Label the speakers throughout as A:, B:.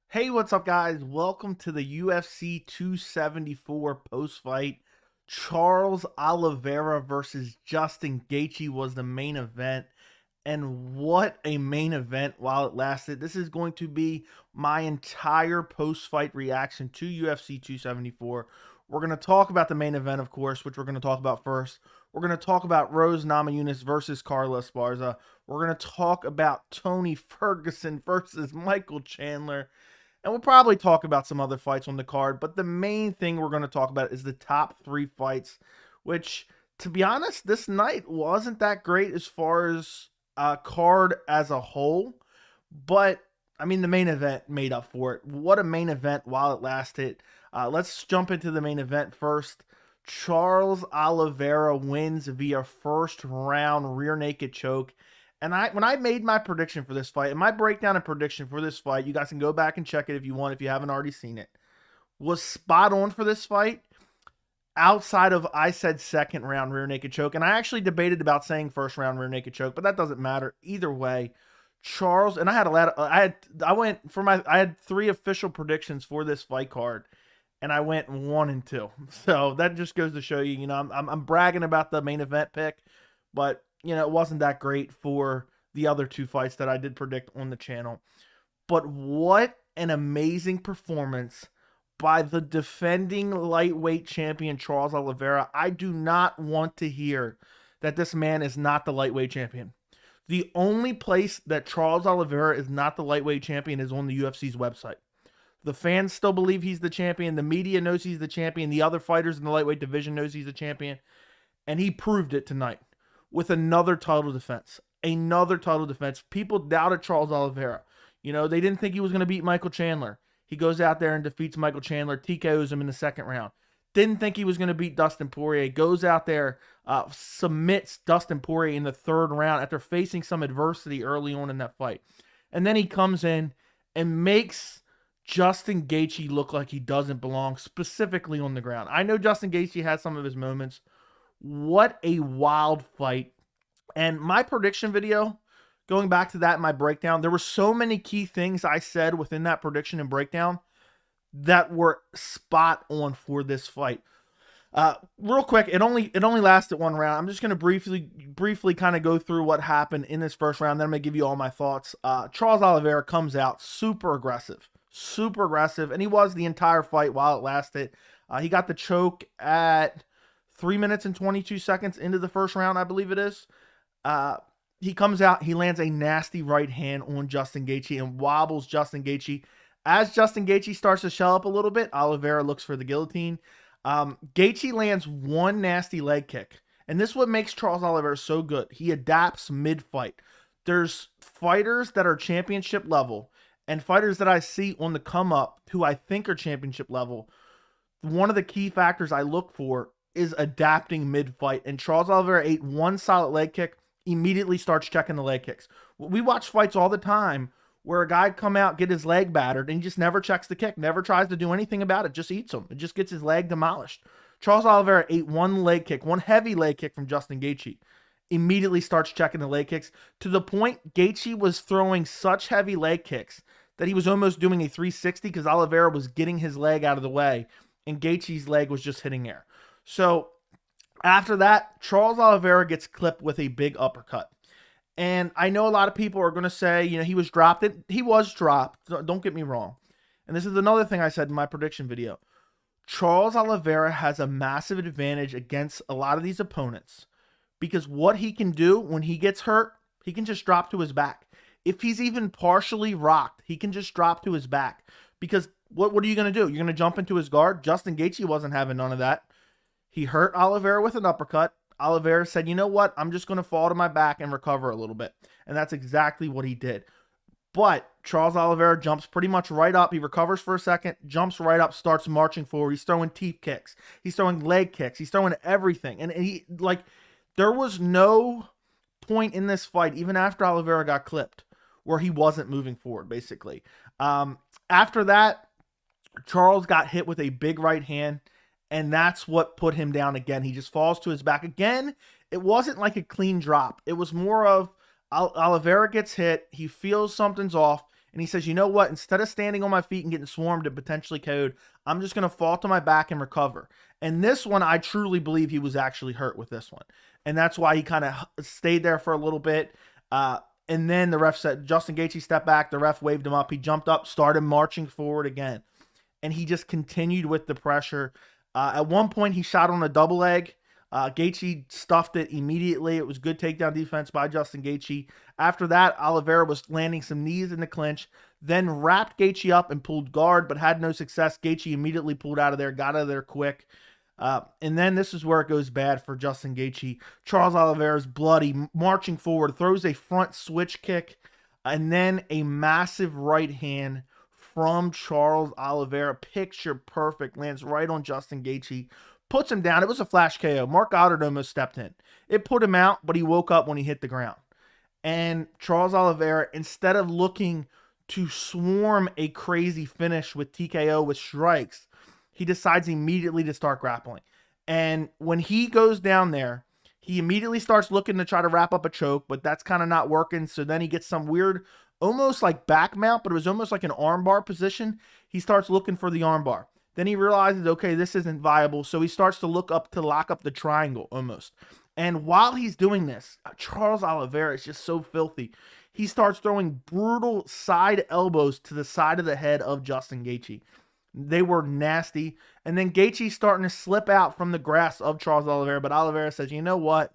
A: Hey, what's up, guys? Welcome to the UFC 274 post-fight. Charles Oliveira versus Justin Gaethje was the main event. And what a main event while it lasted. This is going to be my entire post-fight reaction to UFC 274. We're going to talk about the main event, of course, which we're going to talk about first. We're going to talk about Rose Namajunas versus Carla Esparza. We're going to talk about Tony Ferguson versus Michael Chandler. And we'll probably talk about some other fights on the card, but the main thing we're going to talk about is the top three fights, which, to be honest, this night wasn't that great as far as card as a whole. But, I mean, the main event made up for it. What a main event while it lasted. Let's jump into the main event first. Charles Oliveira wins via first round rear naked choke. And when I made my prediction for this fight, and my breakdown and prediction for this fight, you guys can go back and check it if you want, if you haven't already seen it, was spot on for this fight. Outside of, I said second round rear naked choke, and I actually debated about saying first round rear naked choke, but that doesn't matter either way. Charles, and I had a lot of, I had three official predictions for this fight card, and I went 1 and 2. So that just goes to show you, I'm bragging about the main event pick, but it wasn't that great for the other two fights that I did predict on the channel. But what an amazing performance by the defending lightweight champion, Charles Oliveira. I do not want to hear that this man is not the lightweight champion. The only place that Charles Oliveira is not the lightweight champion is on the UFC's website. The fans still believe he's the champion. The media knows he's the champion. The other fighters in the lightweight division knows he's the champion. And he proved it tonight with another title defense. Another title defense. People doubted Charles Oliveira. They didn't think he was going to beat Michael Chandler. He goes out there and defeats Michael Chandler, TKOs him in the second round. Didn't think he was going to beat Dustin Poirier. Goes out there, submits Dustin Poirier in the third round after facing some adversity early on in that fight. And then he comes in and makes Justin Gaethje look like he doesn't belong, specifically on the ground. I know Justin Gaethje had some of his moments. What a wild fight. And my prediction video, going back to that in my breakdown, there were so many key things I said within that prediction and breakdown that were spot on for this fight. Real quick, it only lasted 1 round. I'm just going to briefly kind of go through what happened in this first round. Then I'm going to give you all my thoughts. Charles Oliveira comes out super aggressive, and he was the entire fight while it lasted. He got the choke at 3 minutes and 22 seconds into the first round, I believe it is. He comes out, he lands a nasty right hand on Justin Gaethje and wobbles Justin Gaethje. As Justin Gaethje starts to shell up a little bit, Oliveira looks for the guillotine. Gaethje lands one nasty leg kick. And this is what makes Charles Oliveira so good. He adapts mid-fight. There's fighters that are championship level and fighters that I see on the come up who I think are championship level. One of the key factors I look for is adapting mid-fight. And Charles Oliveira ate one solid leg kick, immediately starts checking the leg kicks. We watch fights all the time where a guy come out, get his leg battered, and he just never checks the kick, never tries to do anything about it, just eats him. It just gets his leg demolished. Charles Oliveira ate one leg kick, one heavy leg kick from Justin Gaethje. Immediately starts checking the leg kicks to the point Gaethje was throwing such heavy leg kicks that he was almost doing a 360 because Oliveira was getting his leg out of the way and Gaethje's leg was just hitting air. So after that, Charles Oliveira gets clipped with a big uppercut. And I know a lot of people are going to say, he was dropped. He was dropped. Don't get me wrong. And this is another thing I said in my prediction video. Charles Oliveira has a massive advantage against a lot of these opponents because what he can do when he gets hurt, he can just drop to his back. If he's even partially rocked, he can just drop to his back. Because what are you going to do? You're going to jump into his guard? Justin Gaethje wasn't having none of that. He hurt Oliveira with an uppercut. Oliveira said, you know what? I'm just going to fall to my back and recover a little bit. And that's exactly what he did. But Charles Oliveira jumps pretty much right up. He recovers for a second, jumps right up, starts marching forward. He's throwing teeth kicks. He's throwing leg kicks. He's throwing everything. And there was no point in this fight, even after Oliveira got clipped, where he wasn't moving forward, basically. After that, Charles got hit with a big right hand. And that's what put him down again. He just falls to his back. Again, it wasn't like a clean drop. It was more of Oliveira gets hit. He feels something's off. And he says, you know what? Instead of standing on my feet and getting swarmed and potentially KO'd, I'm just going to fall to my back and recover. And this one, I truly believe he was actually hurt with this one. And that's why he kind of stayed there for a little bit. And then the ref said, Justin Gaethje stepped back. The ref waved him up. He jumped up, started marching forward again. And he just continued with the pressure. At one point, he shot on a double leg. Gaethje stuffed it immediately. It was good takedown defense by Justin Gaethje. After that, Oliveira was landing some knees in the clinch, then wrapped Gaethje up and pulled guard, but had no success. Gaethje immediately pulled out of there, got out of there quick. And then this is where it goes bad for Justin Gaethje. Charles Oliveira's bloody, marching forward, throws a front switch kick, and then a massive right hand from Charles Oliveira. Picture perfect, lands right on Justin Gaethje, puts him down. It was a flash KO. Mark Goddard almost stepped in. It put him out, but he woke up when he hit the ground. And Charles Oliveira, instead of looking to swarm a crazy finish with TKO with strikes, he decides immediately to start grappling. And when he goes down there, he immediately starts looking to try to wrap up a choke, but that's kind of not working. So then he gets some weird, almost like back mount, but it was almost like an armbar position. He starts looking for the armbar. Then he realizes, okay, this isn't viable. So he starts to look up to lock up the triangle almost. And while he's doing this, Charles Oliveira is just so filthy. He starts throwing brutal side elbows to the side of the head of Justin Gaethje. They were nasty. And then Gaethje's starting to slip out from the grasp of Charles Oliveira. But Oliveira says, you know what?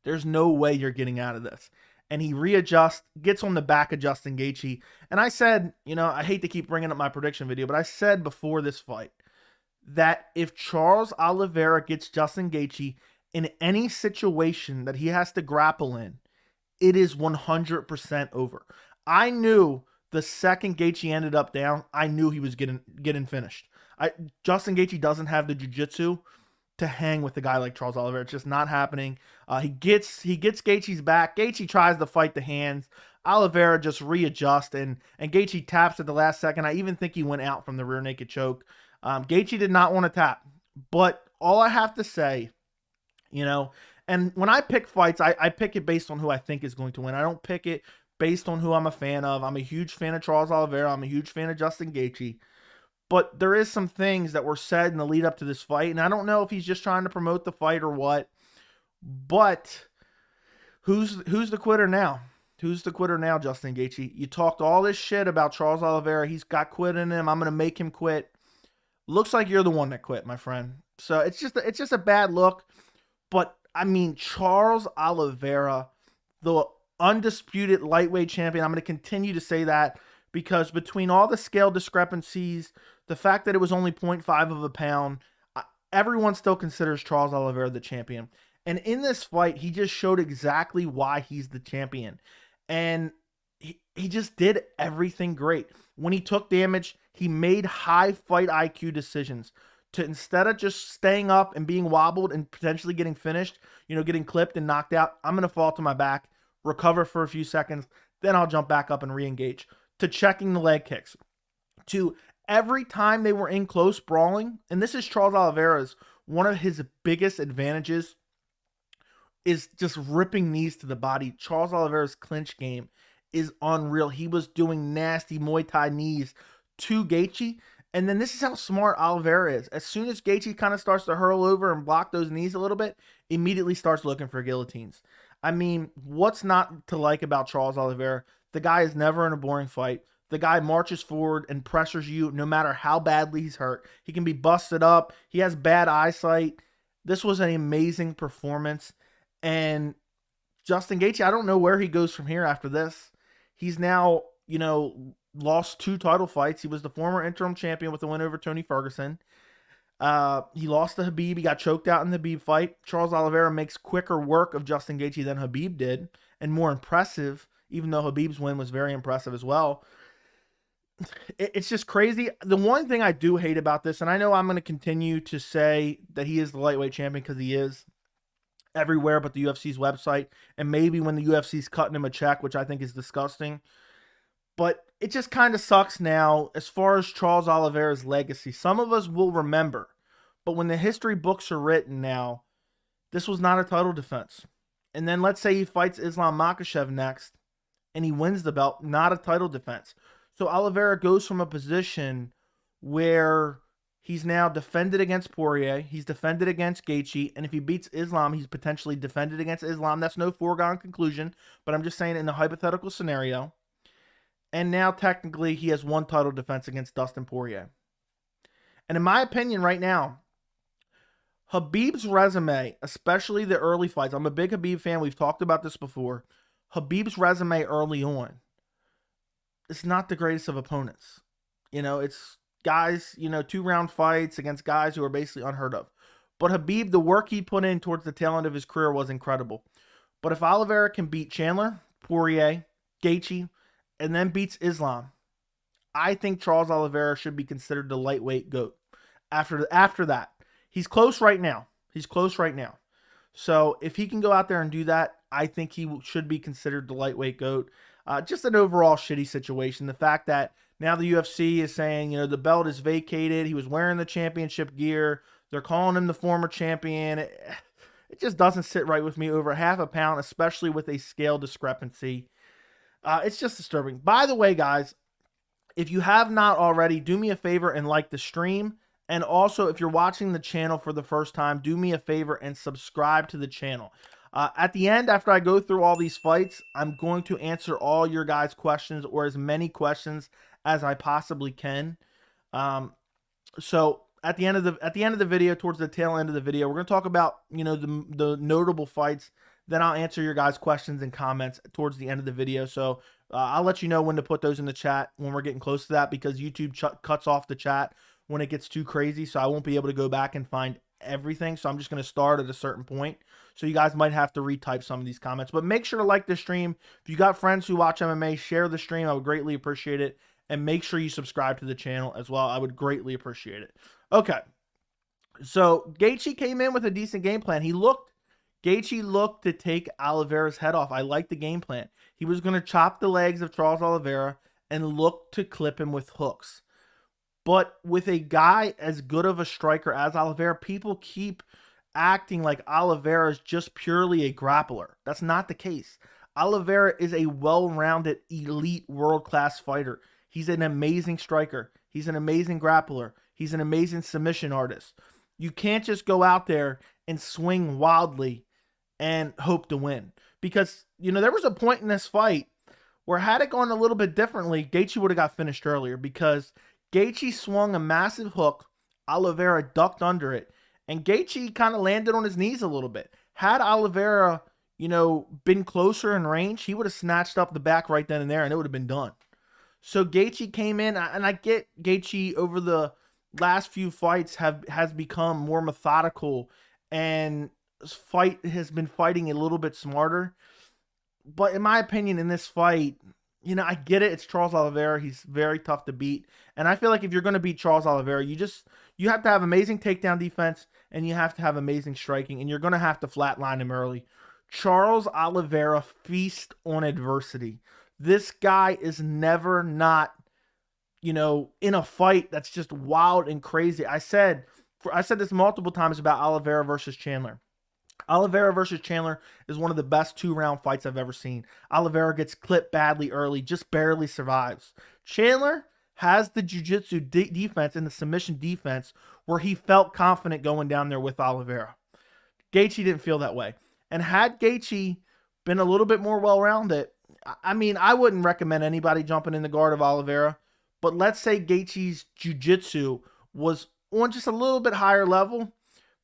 A: There's no way you're getting out of this. And he readjusts, gets on the back of Justin Gaethje. And I said, you know, I hate to keep bringing up my prediction video, but I said before this fight that if Charles Oliveira gets Justin Gaethje in any situation that he has to grapple in, it is 100% over. I knew the second Gaethje ended up down, I knew he was getting finished. Justin Gaethje doesn't have the jiu-jitsu to hang with a guy like Charles Oliveira. It's just not happening. He gets Gaethje's back. Gaethje tries to fight the hands. Oliveira just readjusts, and Gaethje taps at the last second. I even think he went out from the rear naked choke. Gaethje did not want to tap. But all I have to say, you know, and when I pick fights, I pick it based on who I think is going to win. I don't pick it based on who I'm a fan of. I'm a huge fan of Charles Oliveira. I'm a huge fan of Justin Gaethje. But there is some things that were said in the lead up to this fight, and I don't know if he's just trying to promote the fight or what. But who's the quitter now? Who's the quitter now, Justin Gaethje? You talked all this shit about Charles Oliveira. He's got quit in him. I'm going to make him quit. Looks like you're the one that quit, my friend. So it's just a bad look. But, I mean, Charles Oliveira, the undisputed lightweight champion, I'm going to continue to say that because between all the scale discrepancies, the fact that it was only 0.5 of a pound, everyone still considers Charles Oliveira the champion. And in this fight, he just showed exactly why he's the champion. And he just did everything great. When he took damage, he made high fight IQ decisions to, instead of just staying up and being wobbled and potentially getting finished, you know, getting clipped and knocked out, I'm going to fall to my back, recover for a few seconds, then I'll jump back up and re-engage. To checking the leg kicks. To every time they were in close brawling, and this is Charles Oliveira's, one of his biggest advantages is just ripping knees to the body. Charles Oliveira's clinch game is unreal. He was doing nasty Muay Thai knees to Gaethje. And then this is how smart Oliveira is. As soon as Gaethje kind of starts to hurl over and block those knees a little bit, immediately starts looking for guillotines. I mean, what's not to like about Charles Oliveira? The guy is never in a boring fight. The guy marches forward and pressures you no matter how badly he's hurt. He can be busted up. He has bad eyesight. This was an amazing performance. And Justin Gaethje, I don't know where he goes from here after this. He's now, you know, lost 2 title fights. He was the former interim champion with the win over Tony Ferguson. He lost to Khabib. He got choked out in the Khabib fight. Charles Oliveira makes quicker work of Justin Gaethje than Khabib did, and more impressive, even though Khabib's win was very impressive as well. It's just crazy. The one thing I do hate about this, and I know I'm going to continue to say that he is the lightweight champion because he is everywhere but the UFC's website, and maybe when the UFC's cutting him a check, which I think is disgusting. But it just kind of sucks now as far as Charles Oliveira's legacy. Some of us will remember, but when the history books are written now, this was not a title defense. And then let's say he fights Islam Makhachev next, and he wins the belt, not a title defense. So Oliveira goes from a position where he's now defended against Poirier, he's defended against Gaethje, and if he beats Islam, he's potentially defended against Islam. That's no foregone conclusion, but I'm just saying in the hypothetical scenario. And now technically he has one title defense against Dustin Poirier. And in my opinion right now, Khabib's resume, especially the early fights, I'm a big Khabib fan, we've talked about this before. Khabib's resume early on, it's not the greatest of opponents. It's guys, 2-round fights against guys who are basically unheard of. But Khabib, the work he put in towards the tail end of his career was incredible. But if Oliveira can beat Chandler, Poirier, Gaethje, and then beats Islam, I think Charles Oliveira should be considered the lightweight GOAT. After that, he's close right now. So if he can go out there and do that, I think he should be considered the lightweight GOAT. Just an overall shitty situation. The fact that now the UFC is saying, the belt is vacated. He was wearing the championship gear. They're calling him the former champion. It just doesn't sit right with me. Over half a pound, especially with a scale discrepancy. It's just disturbing. By the way, guys, if you have not already, do me a favor and like the stream. And also, if you're watching the channel for the first time, do me a favor and subscribe to the channel. At the end, after I go through all these fights, I'm going to answer all your guys' questions, or as many questions as I possibly can. So at the end of the video, towards the tail end of the video, we're going to talk about the notable fights. Then I'll answer your guys' questions and comments towards the end of the video. So I'll let you know when to put those in the chat when we're getting close to that, because YouTube cuts off the chat when it gets too crazy. So I won't be able to go back and find everything. So I'm just going to start at a certain point. So you guys might have to retype some of these comments. But make sure to like the stream. If you got friends who watch MMA, share the stream. I would greatly appreciate it. And make sure you subscribe to the channel as well. I would greatly appreciate it. Okay. So Gaethje came in with a decent game plan. Gaethje looked to take Oliveira's head off. I like the game plan. He was going to chop the legs of Charles Oliveira and look to clip him with hooks. But with a guy as good of a striker as Oliveira, people keep acting like Oliveira is just purely a grappler. That's not the case. Oliveira is a well-rounded, elite, world-class fighter. He's an amazing striker. He's an amazing grappler. He's an amazing submission artist. You can't just go out there and swing wildly and hope to win. Because, there was a point in this fight where had it gone a little bit differently, Gaethje would have got finished earlier, because Gaethje swung a massive hook, Oliveira ducked under it, and Gaethje kind of landed on his knees a little bit. Had Oliveira, been closer in range, he would have snatched up the back right then and there, and it would have been done. So Gaethje came in, and I get Gaethje over the last few fights has become more methodical and has been fighting a little bit smarter. But in my opinion, in this fight, I get it. It's Charles Oliveira. He's very tough to beat. And I feel like if you're going to beat Charles Oliveira, you have to have amazing takedown defense, and you have to have amazing striking, and you're going to have to flatline him early. Charles Oliveira feasts on adversity. This guy is never not, in a fight that's just wild and crazy. I said this multiple times about Oliveira versus Chandler. Oliveira versus Chandler is one of the best 2-round fights I've ever seen. Oliveira gets clipped badly early, just barely survives. Chandler has the jiu-jitsu defense and the submission defense where he felt confident going down there with Oliveira. Gaethje didn't feel that way. And had Gaethje been a little bit more well-rounded, I wouldn't recommend anybody jumping in the guard of Oliveira, but let's say Gaethje's jiu-jitsu was on just a little bit higher level.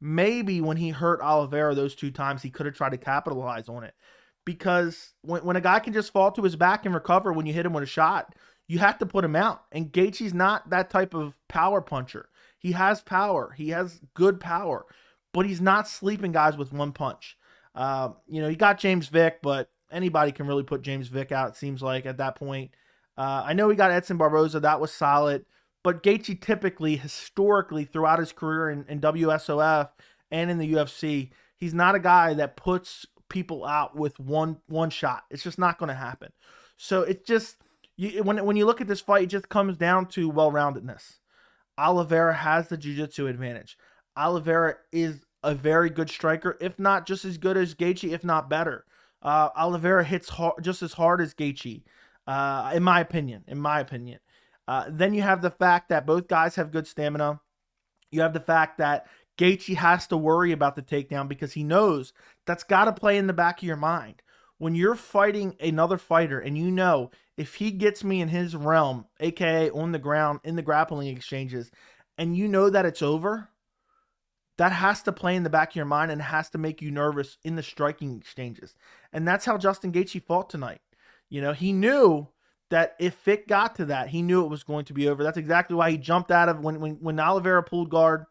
A: Maybe when he hurt Oliveira those 2 times, he could have tried to capitalize on it. Because when a guy can just fall to his back and recover when you hit him with a shot, you have to put him out. And Gaethje's not that type of power puncher. He has power. He has good power. But he's not sleeping guys with one punch. He got James Vick, but anybody can really put James Vick out, it seems like, at that point. I know he got Edson Barboza. That was solid. But Gaethje typically, historically, throughout his career in WSOF and in the UFC, he's not a guy that puts people out with one shot. It's just not going to happen. So it just, when you look at this fight, it just comes down to well-roundedness. Oliveira has the jiu-jitsu advantage. Oliveira is a very good striker, if not just as good as Gaethje, if not better. Oliveira hits hard, just as hard as Gaethje, in my opinion. Then you have the fact that both guys have good stamina. You have the fact that Gaethje has to worry about the takedown because he knows that's got to play in the back of your mind. When you're fighting another fighter and you know if he gets me in his realm, aka on the ground in the grappling exchanges, and you know that it's over, that has to play in the back of your mind and has to make you nervous in the striking exchanges. And that's how Justin Gaethje fought tonight. You know, he knew that if it got to that, he knew it was going to be over. That's exactly why he jumped out of when Oliveira pulled guard.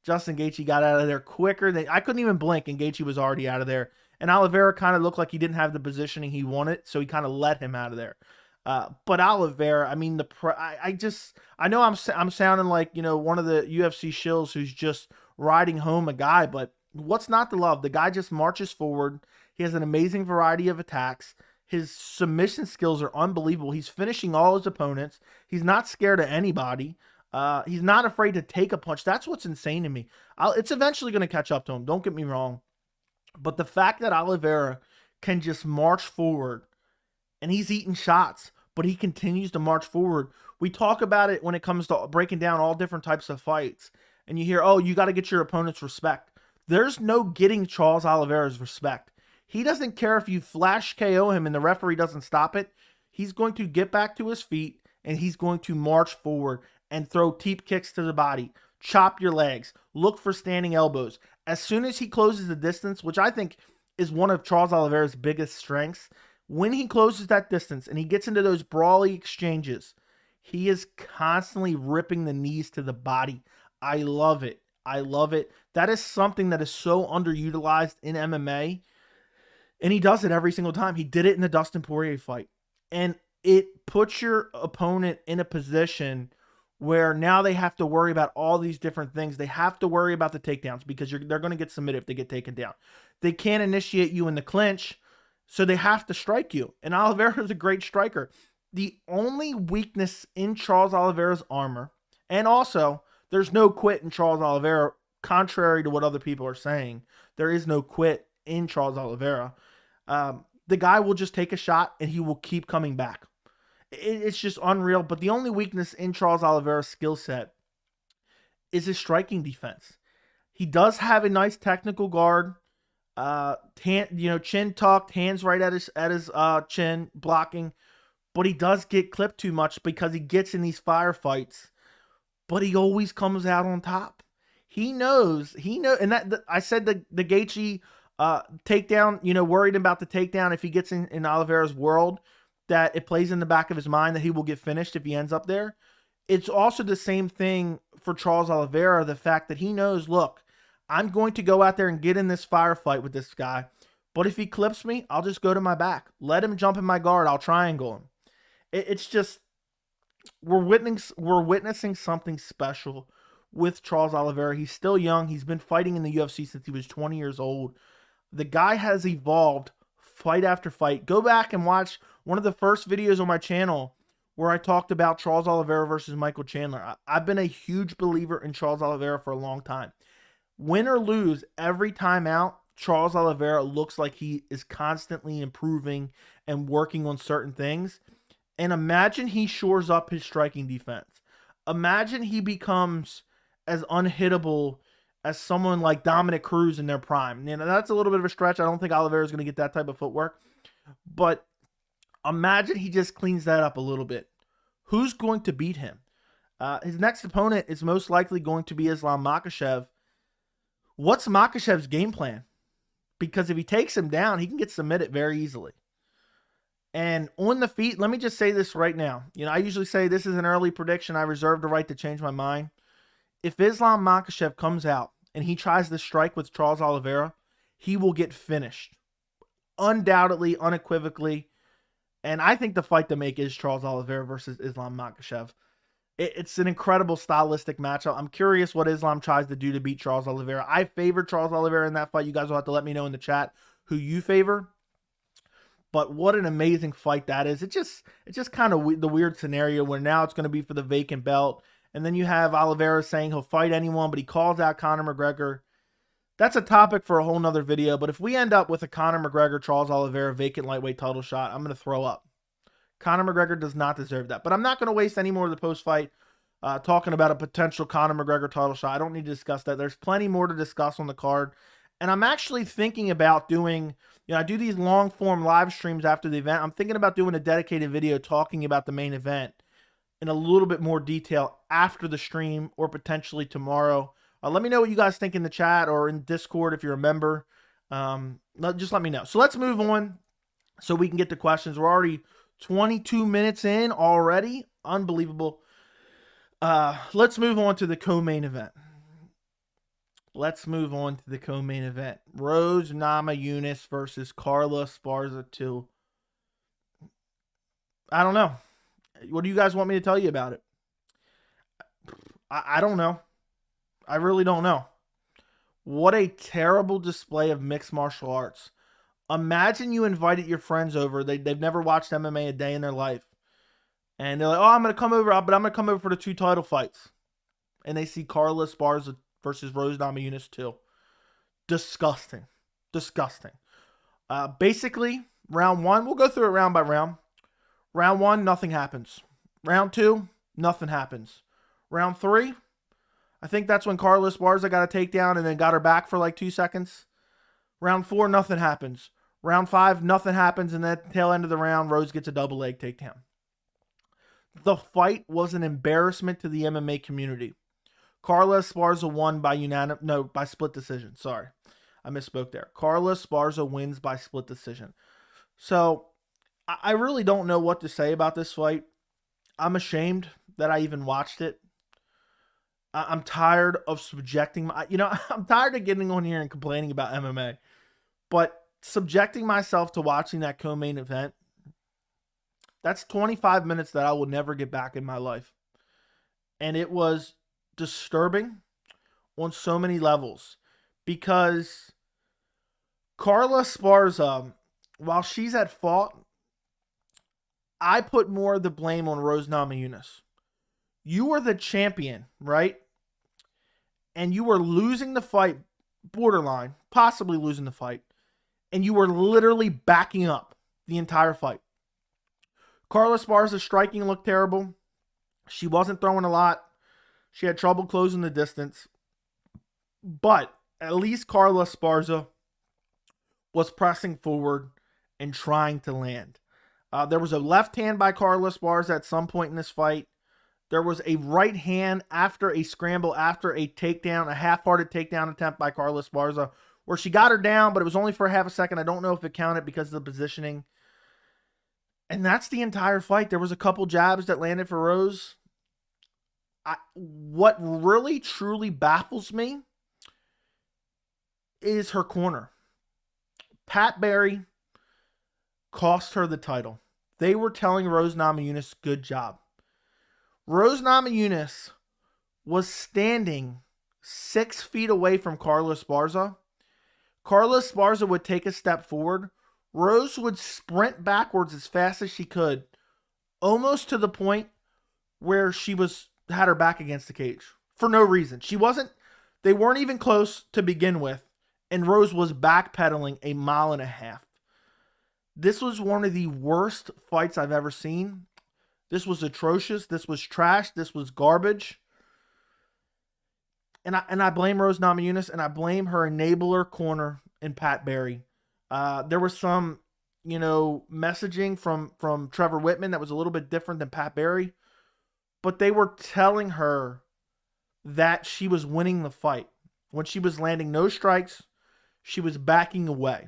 A: Justin Gaethje got out of there quicker than I couldn't even blink, and Gaethje was already out of there. And Oliveira kind of looked like he didn't have the positioning he wanted, so he kind of let him out of there. But Oliveira, I mean, I know I'm sounding like, you know, one of the UFC shills who's just riding home a guy, but what's not to love? The guy just marches forward. He has an amazing variety of attacks. His submission skills are unbelievable. He's finishing all his opponents. He's not scared of anybody. He's not afraid to take a punch. That's what's insane to me. It's eventually going to catch up to him. Don't get me wrong. But the fact that Oliveira can just march forward, and he's eating shots, but he continues to march forward. We talk about it when it comes to breaking down all different types of fights. And you hear, oh, you got to get your opponent's respect. There's no getting Charles Oliveira's respect. He doesn't care if you flash KO him and the referee doesn't stop it. He's going to get back to his feet, and he's going to march forward and throw teep kicks to the body, chop your legs, look for standing elbows. As soon as he closes the distance, which I think is one of Charles Oliveira's biggest strengths, when he closes that distance and he gets into those brawly exchanges, he is constantly ripping the knees to the body. I love it. I love it. That is something that is so underutilized in MMA, and he does it every single time. He did it in the Dustin Poirier fight, and it puts your opponent in a position where now they have to worry about all these different things. They have to worry about the takedowns because they're going to get submitted if they get taken down. They can't initiate you in the clinch, so they have to strike you. And Oliveira is a great striker. The only weakness in Charles Oliveira's armor, and also there's no quit in Charles Oliveira, contrary to what other people are saying. There is no quit in Charles Oliveira. The guy will just take a shot and he will keep coming back. It's just unreal. But the only weakness in Charles Oliveira's skill set is his striking defense. He does have a nice technical guard. Chin tucked, hands right at his chin, blocking. But he does get clipped too much because he gets in these firefights. But he always comes out on top. He knows, and I said the Gaethje takedown, worried about the takedown if he gets in Oliveira's world, that it plays in the back of his mind that he will get finished if he ends up there. It's also the same thing for Charles Oliveira, the fact that he knows, look, I'm going to go out there and get in this firefight with this guy, but if he clips me, I'll just go to my back. Let him jump in my guard. I'll triangle him. It's just, we're witnessing something special with Charles Oliveira. He's still young. He's been fighting in the UFC since he was 20 years old. The guy has evolved fight after fight. Go back and watch one of the first videos on my channel where I talked about Charles Oliveira versus Michael Chandler. I've been a huge believer in Charles Oliveira for a long time. Win or lose, every time out, Charles Oliveira looks like he is constantly improving and working on certain things. And imagine he shores up his striking defense. Imagine he becomes as unhittable as someone like Dominic Cruz in their prime. That's a little bit of a stretch. I don't think Oliveira is going to get that type of footwork. But imagine he just cleans that up a little bit. Who's going to beat him? His next opponent is most likely going to be Islam Makhachev. What's Makhachev's game plan? Because if he takes him down, he can get submitted very easily. And on the feet, let me just say this right now. I usually say this is an early prediction. I reserve the right to change my mind. If Islam Makhachev comes out and he tries to strike with Charles Oliveira, he will get finished. Undoubtedly, unequivocally. And I think the fight to make is Charles Oliveira versus Islam Makhachev. It's an incredible stylistic matchup. I'm curious what Islam tries to do to beat Charles Oliveira. I favor Charles Oliveira in that fight. You guys will have to let me know in the chat who you favor. But what an amazing fight that is. It's just kind of the weird scenario where now it's going to be for the vacant belt. And then you have Oliveira saying he'll fight anyone, but he calls out Conor McGregor. That's a topic for a whole nother video, but if we end up with a Conor McGregor, Charles Oliveira vacant lightweight title shot, I'm going to throw up. Conor McGregor does not deserve that. But I'm not going to waste any more of the post-fight talking about a potential Conor McGregor title shot. I don't need to discuss that. There's plenty more to discuss on the card. And I'm actually thinking about doing, I do these long-form live streams after the event. I'm thinking about doing a dedicated video talking about the main event in a little bit more detail after the stream or potentially tomorrow. Let me know what you guys think in the chat or in Discord if you're a member. Just let me know. So let's move on so we can get to questions. We're already 22 minutes in already. Unbelievable. Let's move on to the co-main event. Rose Namajunas versus Carla Esparza 2. I don't know. What do you guys want me to tell you about it? I don't know. I really don't know. What a terrible display of mixed martial arts. Imagine you invited your friends over. They've never watched MMA a day in their life. And they're like, oh, I'm going to come over, but I'm going to come over for the 2 title fights. And they see Carla Esparza versus Rose Namajunas 2. Disgusting. Disgusting. Basically, round 1, we'll go through it round by round. Round 1, nothing happens. Round 2, nothing happens. Round 3, I think that's when Carla Esparza got a takedown and then got her back for like 2 seconds. Round 4, nothing happens. Round 5, nothing happens. And then tail end of the round, Rose gets a double leg takedown. The fight was an embarrassment to the MMA community. Carla Esparza won by split decision. Sorry, I misspoke there. Carla Esparza wins by split decision. So I really don't know what to say about this fight. I'm ashamed that I even watched it. I'm tired of subjecting I'm tired of getting on here and complaining about MMA, but subjecting myself to watching that co-main event, that's 25 minutes that I will never get back in my life. And it was disturbing on so many levels because Carla Esparza, while she's at fault, I put more of the blame on Rose Namajunas. You were the champion, right? And you were losing the fight, borderline, possibly losing the fight, and you were literally backing up the entire fight. Carla Esparza's striking looked terrible. She wasn't throwing a lot. She had trouble closing the distance. But at least Carla Esparza was pressing forward and trying to land. There was a left hand by Carla Esparza at some point in this fight. There was a right hand after a scramble, after a takedown, a half-hearted takedown attempt by Carla Esparza, where she got her down, but it was only for half a second. I don't know if it counted because of the positioning. And that's the entire fight. There was a couple jabs that landed for Rose. What really, truly baffles me is her corner. Pat Barry cost her the title. They were telling Rose Namajunas, good job. Rose Namajunas was standing 6 feet away from Carla Esparza. Carla Esparza would take a step forward. Rose would sprint backwards as fast as she could, almost to the point where she had her back against the cage for no reason. They weren't even close to begin with, and Rose was backpedaling 1.5 miles. This was one of the worst fights I've ever seen. This was atrocious. This was trash. This was garbage. And I blame Rose Namajunas, and I blame her enabler corner in Pat Barry. There was some, messaging from Trevor Whitman that was a little bit different than Pat Barry. But they were telling her that she was winning the fight. When she was landing no strikes, she was backing away.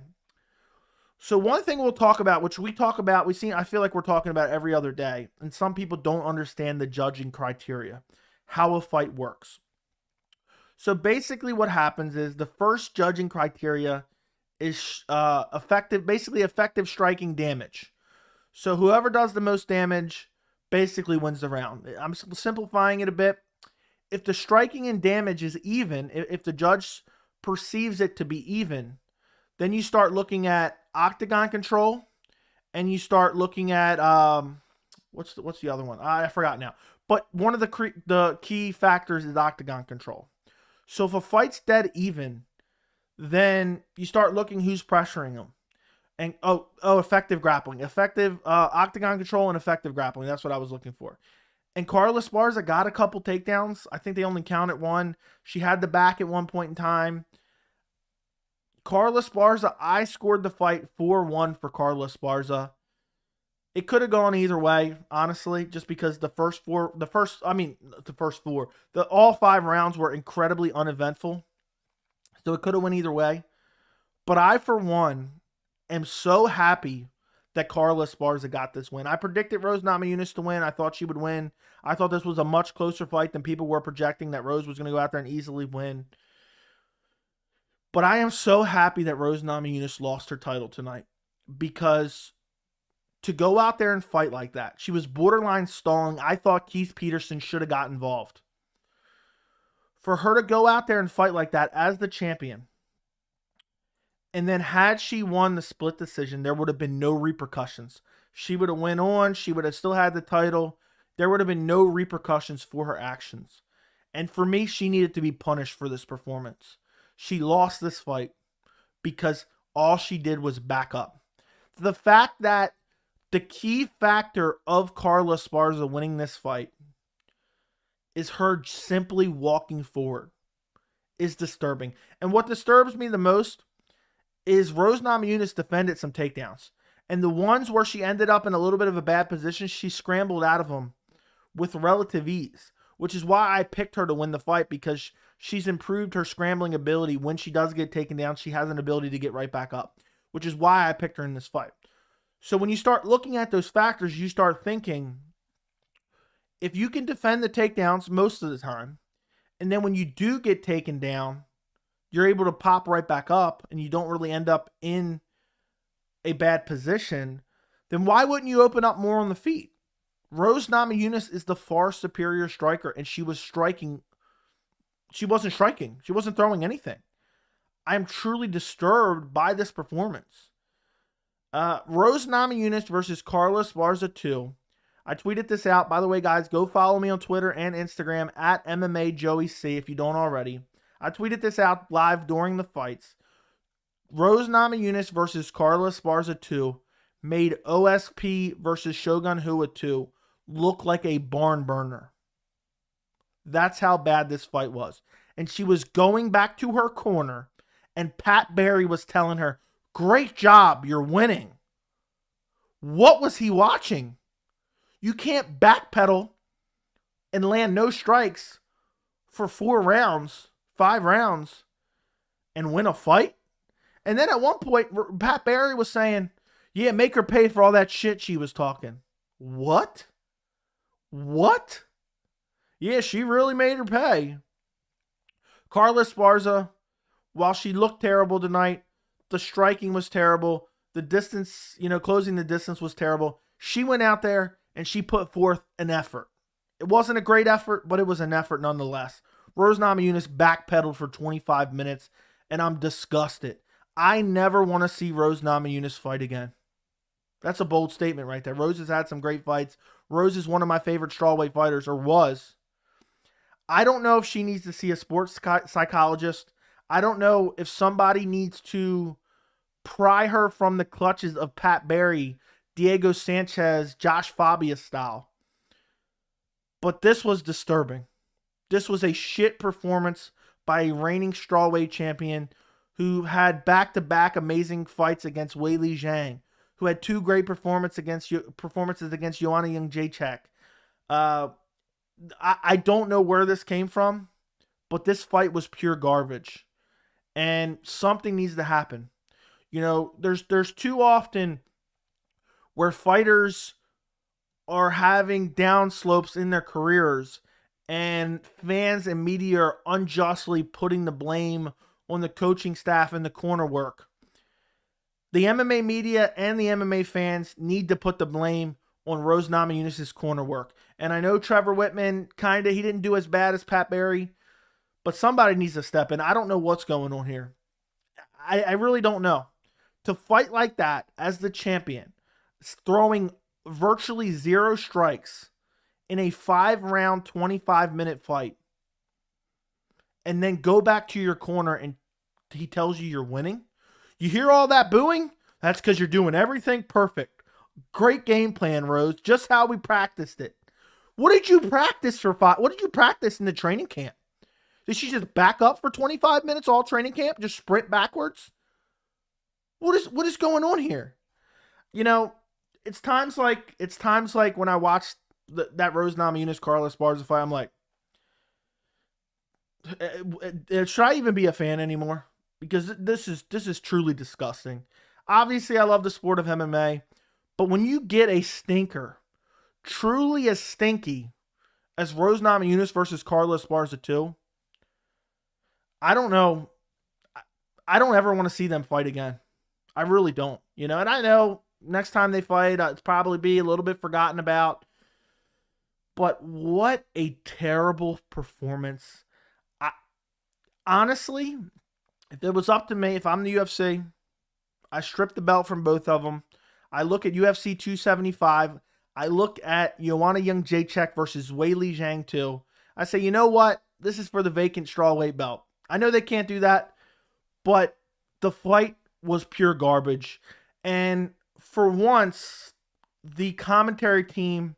A: So one thing we'll talk about, which I feel like we're talking about every other day, and some people don't understand the judging criteria, how a fight works. So basically what happens is the first judging criteria is effective striking damage. So whoever does the most damage basically wins the round. I'm simplifying it a bit. If the striking and damage is even, if the judge perceives it to be even, then you start looking at octagon control, and you start looking at what's the other one? I forgot now. But one of the key factors is octagon control. So if a fight's dead even, then you start looking who's pressuring him. And effective grappling. Effective octagon control and effective grappling. That's what I was looking for. And Carla Esparza got a couple takedowns. I think they only counted one. She had the back at one point in time. Carla Esparza, I scored the fight 4-1 for Carla Esparza. It could have gone either way, honestly, just because all 5 rounds were incredibly uneventful. So it could have went either way. But I, for one, am so happy that Carla Esparza got this win. I predicted Rose Namajunas to win. I thought she would win. I thought this was a much closer fight than people were projecting, that Rose was going to go out there and easily win. But I am so happy that Rose Namajunas lost her title tonight, because to go out there and fight like that, she was borderline stalling. I thought Keith Peterson should have got involved. For her to go out there and fight like that as the champion, and then had she won the split decision, there would have been no repercussions. She would have went on. She would have still had the title. There would have been no repercussions for her actions. And for me, she needed to be punished for this performance. She lost this fight because all she did was back up. The fact that the key factor of Carla Esparza winning this fight is her simply walking forward is disturbing. And what disturbs me the most is Rose Namajunas defended some takedowns. And the ones where she ended up in a little bit of a bad position, she scrambled out of them with relative ease, which is why I picked her to win the fight, because she's improved her scrambling ability. When she does get taken down, she has an ability to get right back up, which is why I picked her in this fight. So when you start looking at those factors, you start thinking, if you can defend the takedowns most of the time, and then when you do get taken down, you're able to pop right back up and you don't really end up in a bad position, then why wouldn't you open up more on the feet? Rose Namajunas is the far superior striker, and she was striking. She wasn't striking. She wasn't throwing anything. I am truly disturbed by this performance. Rose Namajunas versus Carla Esparza 2. I tweeted this out. By the way, guys, go follow me on Twitter and Instagram at MMAJoeyC if you don't already. I tweeted this out live during the fights. Rose Namajunas versus Carla Esparza 2 made OSP versus Shogun Rua 2 look like a barn burner. That's how bad this fight was. And she was going back to her corner, and Pat Barry was telling her, "Great job, you're winning." What was he watching? You can't backpedal and land no strikes for 4 rounds, 5 rounds, and win a fight. And then at one point, Pat Barry was saying, yeah, make her pay for all that shit she was talking. What? What? Yeah, she really made her pay. Carla Esparza, while she looked terrible tonight, the striking was terrible. The distance, closing the distance was terrible. She went out there and she put forth an effort. It wasn't a great effort, but it was an effort nonetheless. Rose Namajunas backpedaled for 25 minutes, and I'm disgusted. I never want to see Rose Namajunas fight again. That's a bold statement right there. Rose has had some great fights. Rose is one of my favorite strawweight fighters, or was. I don't know if she needs to see a sports psychologist. I don't know if somebody needs to pry her from the clutches of Pat Barry, Diego Sanchez, Josh Fabia style. But this was disturbing. This was a shit performance by a reigning strawweight champion who had back-to-back amazing fights against Weili Zhang, who had 2 great performances against Joanna Jędrzejczyk. I don't know where this came from, but this fight was pure garbage. And something needs to happen. There's too often where fighters are having downslopes in their careers, and fans and media are unjustly putting the blame on the coaching staff and the corner work. The MMA media and the MMA fans need to put the blame on Rose Namajunas' corner work. And I know Trevor Whitman, he didn't do as bad as Pat Barry, but somebody needs to step in. I don't know what's going on here. I really don't know. To fight like that as the champion, throwing virtually 0 strikes in a 5-round, 25-minute fight, and then go back to your corner and he tells you you're winning. You hear all that booing? That's because you're doing everything perfect. Great game plan, Rose. Just how we practiced it. What did you practice for what did you practice in the training camp? Did she just back up for 25 minutes all training camp? Just sprint backwards? What is going on here? You know, it's times like when I watched that Rose Namajunas Carla Esparza fight, I'm like, should I even be a fan anymore? Because this is truly disgusting. Obviously, I love the sport of MMA, but when you get a stinker, truly as stinky as Rose Namajunas versus Carla Esparza 2, I don't know. I don't ever want to see them fight again. I really don't. You know, and I know next time they fight, it's probably be a little bit forgotten about. But what a terrible performance. Honestly, if it was up to me, if I'm the UFC, I strip the belt from both of them. I look at UFC 275. I look at Joanna Jędrzejczyk versus Weili Zhang 2. I say, you know what? This is for the vacant strawweight belt. I know they can't do that, but the fight was pure garbage. And for once, the commentary team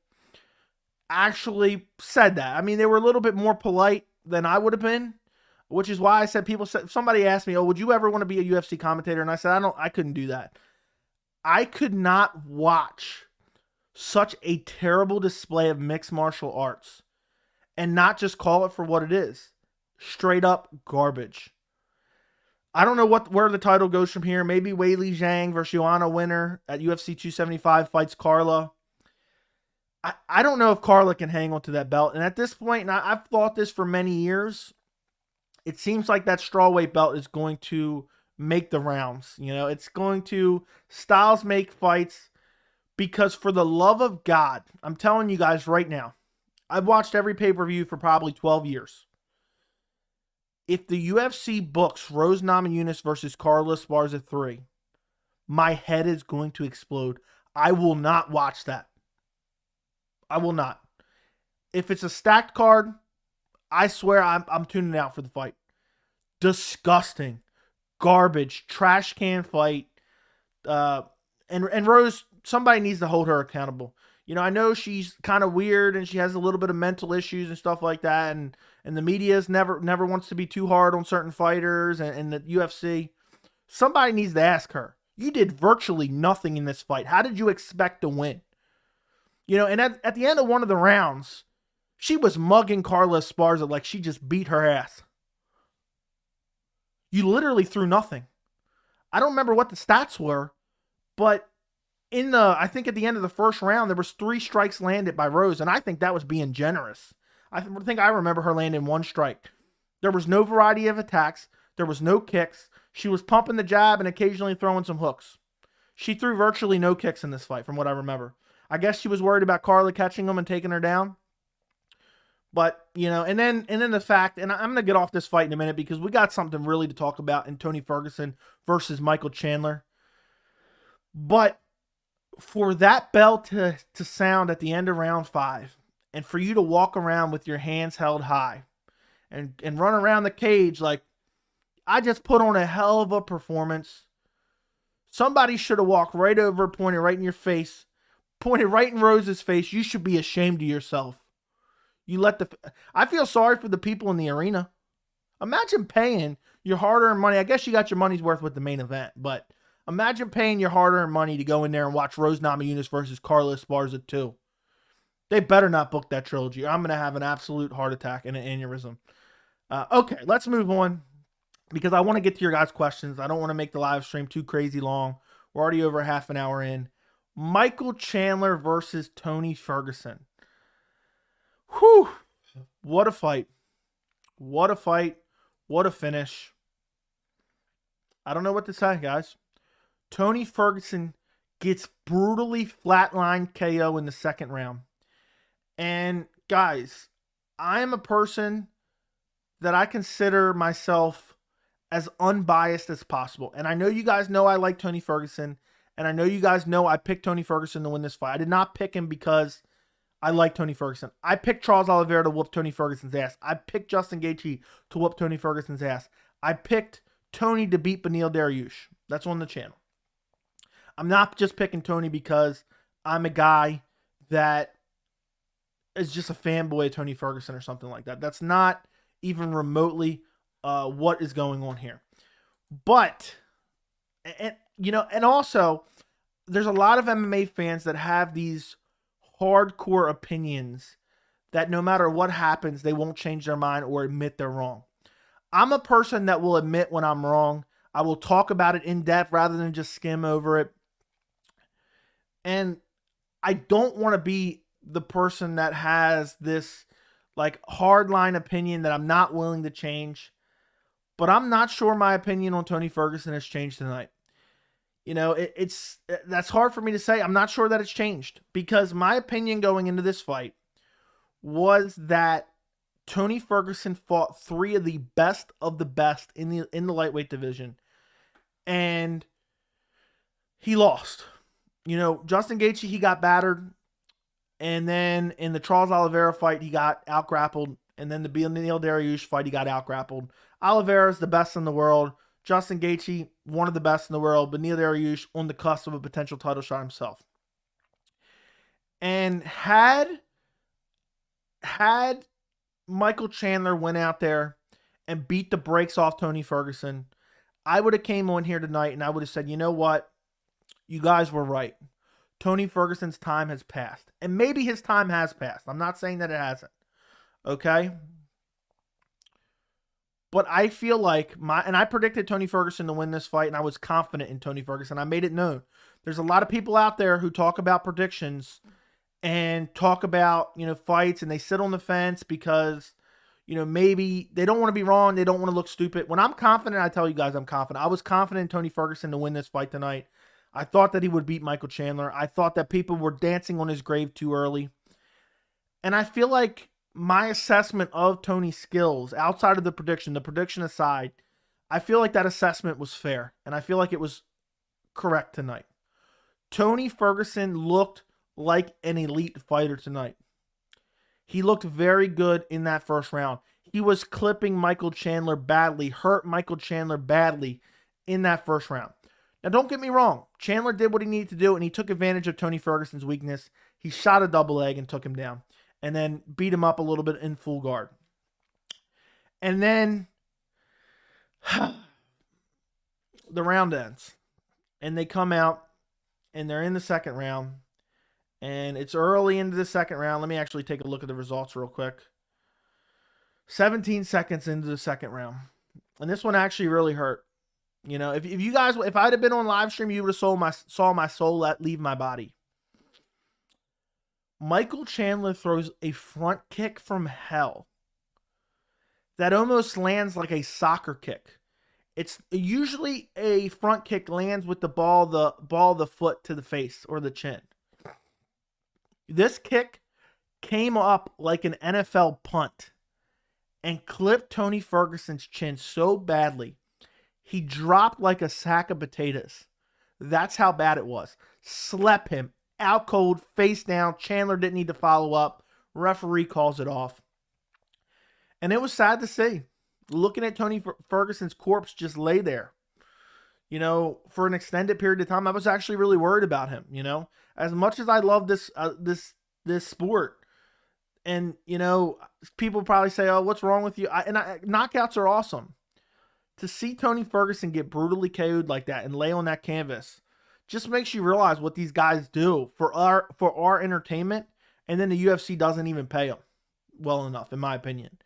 A: actually said that. I mean, they were a little bit more polite than I would have been, which is why I said, somebody asked me, oh, would you ever want to be a UFC commentator? And I said, I couldn't do that. I could not watch such a terrible display of mixed martial arts and not just call it for what it is. Straight up garbage. I don't know where the title goes from here. Maybe Weili Zhang versus Joanna winner at UFC 275 fights Carla. I don't know if Carla can hang on to that belt. And at this point, and I've thought this for many years, it seems like that strawweight belt is going to make the rounds. You know, it's going to styles make fights, because for the love of God, I'm telling you guys right now, I've watched every pay-per-view for probably 12 years. If the UFC books Rose Namajunas versus Carla Esparza 3, my head is going to explode. I will not watch that. I will not. If it's a stacked card, I swear I'm tuning out for the fight. Disgusting. Garbage. Trash can fight. And Rose, somebody needs to hold her accountable. You know, I know she's kind of weird and she has a little bit of mental issues and stuff like that. And the media's never wants to be too hard on certain fighters and the UFC. Somebody needs to ask her. You did virtually nothing in this fight. How did you expect to win? You know, and at the end of one of the rounds, she was mugging Carla Esparza like she just beat her ass. You literally threw nothing. I don't remember what the stats were, but I think at the end of the first round, there was 3 strikes landed by Rose, and I think that was being generous. I think I remember her landing 1 strike. There was no variety of attacks. There was no kicks. She was pumping the jab and occasionally throwing some hooks. She threw virtually no kicks in this fight, from what I remember. I guess she was worried about Carla catching them and taking her down. But, you know, and then the fact, and I'm going to get off this fight in a minute because we got something really to talk about in Tony Ferguson versus Michael Chandler. But for that bell to sound at the end of round 5, and for you to walk around with your hands held high and run around the cage like, I just put on a hell of a performance. Somebody should have walked right over, pointed right in your face, pointed right in Rose's face. You should be ashamed of yourself. I feel sorry for the people in the arena. Imagine paying your hard-earned money. I guess you got your money's worth with the main event, but imagine paying your hard-earned money to go in there and watch Rose Namajunas versus Carla Esparza 2. They better not book that trilogy. I'm going to have an absolute heart attack and an aneurysm. Okay, let's move on because I want to get to your guys' questions. I don't want to make the live stream too crazy long. We're already over half an hour in. Michael Chandler versus Tony Ferguson. Whew. What a fight. What a fight. What a finish. I don't know what to say, guys. Tony Ferguson gets brutally flatlined KO in the second round. And guys, I am a person that I consider myself as unbiased as possible. And I know you guys know I like Tony Ferguson. And I know you guys know I picked Tony Ferguson to win this fight. I did not pick him because I like Tony Ferguson. I picked Charles Oliveira to whoop Tony Ferguson's ass. I picked Justin Gaethje to whoop Tony Ferguson's ass. I picked Tony to beat Beneil Dariush. That's on the channel. I'm not just picking Tony because I'm a guy that is just a fanboy of Tony Ferguson or something like that. That's not even remotely what is going on here. But, and also, there's a lot of MMA fans that have these hardcore opinions that no matter what happens, they won't change their mind or admit they're wrong. I'm a person that will admit when I'm wrong. I will talk about it in depth rather than just skim over it. And I don't want to be the person that has this like hardline opinion that I'm not willing to change. But I'm not sure my opinion on Tony Ferguson has changed tonight. That's hard for me to say. I'm not sure that it's changed because my opinion going into this fight was that Tony Ferguson fought three of the best in the lightweight division, and he lost. Justin Gaethje, he got battered, and then in the Charles Oliveira fight, he got out-grappled, and then the Beneil Dariush fight, he got out-grappled. Oliveira is the best in the world. Justin Gaethje, one of the best in the world. Beneil Dariush on the cusp of a potential title shot himself. And had Michael Chandler went out there and beat the brakes off Tony Ferguson, I would have came on here tonight and I would have said, you know what? You guys were right. Tony Ferguson's time has passed. And maybe his time has passed. I'm not saying that it hasn't. Okay? But I feel like and I predicted Tony Ferguson to win this fight, and I was confident in Tony Ferguson. I made it known. There's a lot of people out there who talk about predictions and talk about, fights, and they sit on the fence because, maybe they don't want to be wrong. They don't want to look stupid. When I'm confident, I tell you guys I'm confident. I was confident in Tony Ferguson to win this fight tonight. I thought that he would beat Michael Chandler. I thought that people were dancing on his grave too early. And I feel like my assessment of Tony's skills outside of the prediction aside, I feel like that assessment was fair. And I feel like it was correct tonight. Tony Ferguson looked like an elite fighter tonight. He looked very good in that first round. He was clipping Michael Chandler badly, hurt Michael Chandler badly in that first round. Now, don't get me wrong. Chandler did what he needed to do, and he took advantage of Tony Ferguson's weakness. He shot a double leg and took him down, and then beat him up a little bit in full guard. And then the round ends, and they come out, and they're in the second round, and it's early into the second round. Let me actually take a look at the results real quick. 17 seconds into the second round, and this one actually really hurt. If you guys, if I'd have been on live stream, you would have saw my soul leave my body. Michael Chandler throws a front kick from hell that almost lands like a soccer kick. It's usually a front kick lands with the ball of the foot to the face or the chin. This kick came up like an NFL punt and clipped Tony Ferguson's chin so badly, he dropped like a sack of potatoes. That's how bad it was. Slept him out cold, face down. Chandler didn't need to follow up. Referee calls it off. And it was sad to see. Looking at Tony Ferguson's corpse just lay there. For an extended period of time, I was actually really worried about him. As much as I love this sport, and people probably say, "Oh, what's wrong with you?" Knockouts are awesome. To see Tony Ferguson get brutally KO'd like that and lay on that canvas just makes you realize what these guys do for our entertainment, and then the UFC doesn't even pay them well enough, in my opinion.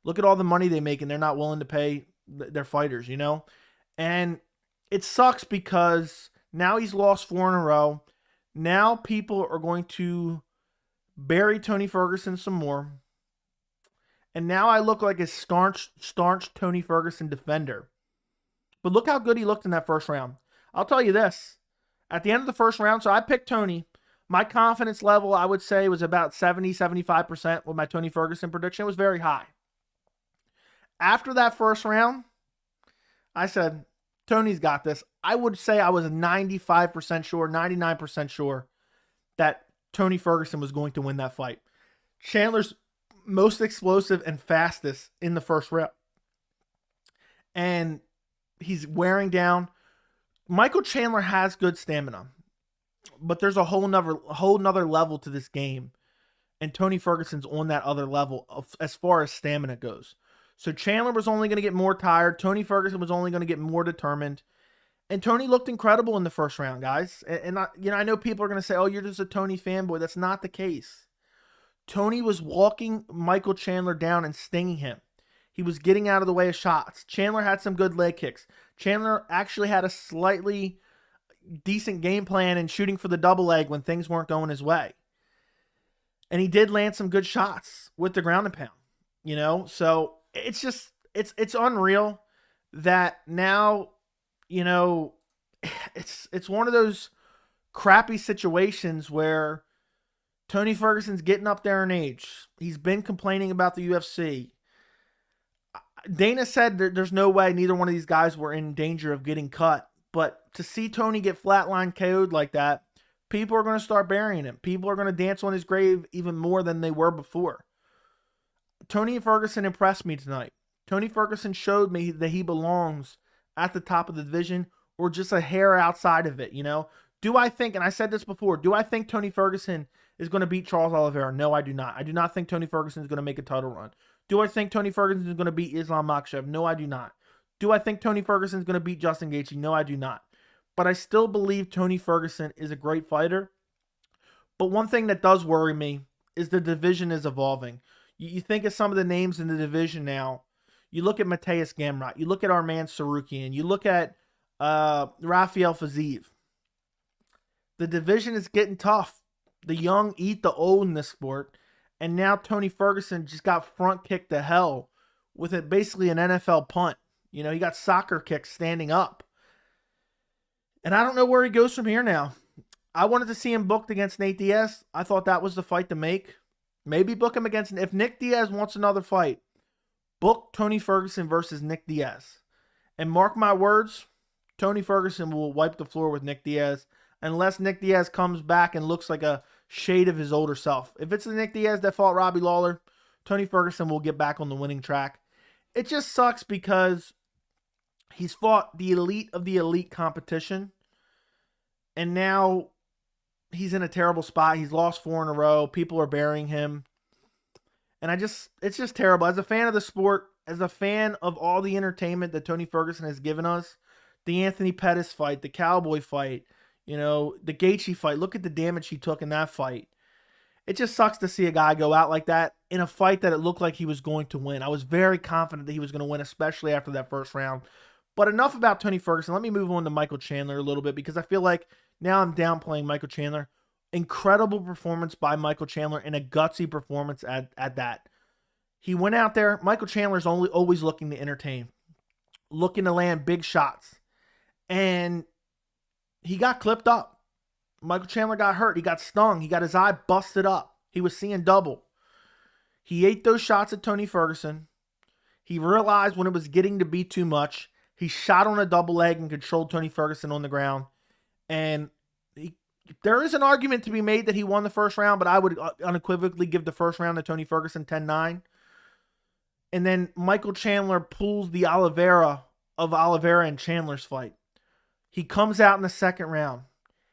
A: Look at all the money they make, and they're not willing to pay their fighters, And it sucks because now he's lost 4 in a row. Now people are going to bury Tony Ferguson some more. And now I look like a staunch Tony Ferguson defender. But look how good he looked in that first round. I'll tell you this. At the end of the first round, so I picked Tony. My confidence level, I would say, was about 70-75% with my Tony Ferguson prediction. It was very high. After that first round, I said, Tony's got this. I would say I was 95% sure, 99% sure that Tony Ferguson was going to win that fight. Chandler's most explosive and fastest in the first round. And He's wearing down. Michael Chandler has good stamina, but there's a whole nother level to this game. And Tony Ferguson's on that other level as far as stamina goes. So Chandler was only going to get more tired. Tony Ferguson was only going to get more determined. And Tony looked incredible in the first round, guys. And I know people are going to say, oh, you're just a Tony fanboy. That's not the case. Tony was walking Michael Chandler down and stinging him. He was getting out of the way of shots. Chandler had some good leg kicks. Chandler actually had a slightly decent game plan and shooting for the double leg when things weren't going his way. And he did land some good shots with the ground and pound, So it's just, it's unreal that now, it's one of those crappy situations where Tony Ferguson's getting up there in age. He's been complaining about the UFC. Dana said there's no way neither one of these guys were in danger of getting cut. But to see Tony get flatline KO'd like that, people are going to start burying him. People are going to dance on his grave even more than they were before. Tony Ferguson impressed me tonight. Tony Ferguson showed me that he belongs at the top of the division or just a hair outside of it, Do I think, and I said this before, do I think Tony Ferguson is going to beat Charles Oliveira? No, I do not. I do not think Tony Ferguson is going to make a title run. Do I think Tony Ferguson is going to beat Islam Makhachev? No, I do not. Do I think Tony Ferguson is going to beat Justin Gaethje? No, I do not. But I still believe Tony Ferguson is a great fighter. But one thing that does worry me is the division is evolving. You think of some of the names in the division now. You look at Mateus Gamrot. You look at Arman Sarukian. You look at Rafael Fiziev. The division is getting tough. The young eat the old in this sport. And now Tony Ferguson just got front kicked to hell with it basically an NFL punt. He got soccer kicks standing up. And I don't know where he goes from here now. I wanted to see him booked against Nate Diaz. I thought that was the fight to make. Maybe book him against... If Nick Diaz wants another fight, book Tony Ferguson versus Nick Diaz. And mark my words, Tony Ferguson will wipe the floor with Nick Diaz unless Nick Diaz comes back and looks like a shade of his older self. If it's the Nick Diaz that fought Robbie Lawler, Tony Ferguson will get back on the winning track. It just sucks because he's fought the elite of the elite competition, and now he's in a terrible spot. He's lost 4 in a row. People are burying him. And it's just terrible. As a fan of the sport, as a fan of all the entertainment that Tony Ferguson has given us, the Anthony Pettis fight, the Cowboy fight, the Gaethje fight, look at the damage he took in that fight. It just sucks to see a guy go out like that in a fight that it looked like he was going to win. I was very confident that he was going to win, especially after that first round. But enough about Tony Ferguson. Let me move on to Michael Chandler a little bit because I feel like now I'm downplaying Michael Chandler. Incredible performance by Michael Chandler and a gutsy performance at that. He went out there. Michael Chandler's always looking to entertain, looking to land big shots. And he got clipped up. Michael Chandler got hurt. He got stung. He got his eye busted up. He was seeing double. He ate those shots at Tony Ferguson. He realized when it was getting to be too much. He shot on a double leg and controlled Tony Ferguson on the ground. And there is an argument to be made that he won the first round, but I would unequivocally give the first round to Tony Ferguson 10-9. And then Michael Chandler pulls the Oliveira and Chandler's fight. He comes out in the second round.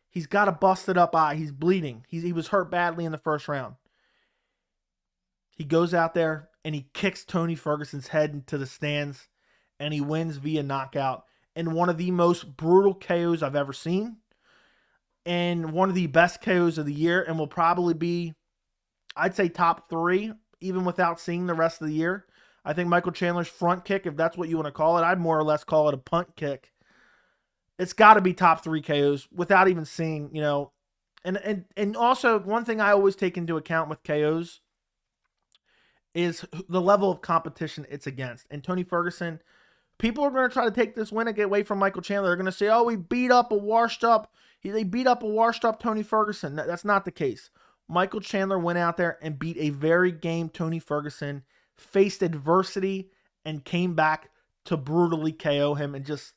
A: He's got a busted up eye. He's bleeding. He was hurt badly in the first round. He goes out there and he kicks Tony Ferguson's head into the stands and he wins via knockout in one of the most brutal KOs I've ever seen and one of the best KOs of the year and will probably be, I'd say, top 3 even without seeing the rest of the year. I think Michael Chandler's front kick, if that's what you want to call it, I'd more or less call it a punt kick. It's got to be top 3 KOs without even seeing, and also one thing I always take into account with KOs is the level of competition it's against. And Tony Ferguson, people are going to try to take this win and get away from Michael Chandler. They're going to say, oh, they beat up a washed up Tony Ferguson. That's not the case. Michael Chandler went out there and beat a very game Tony Ferguson, faced adversity, and came back to brutally KO him and just...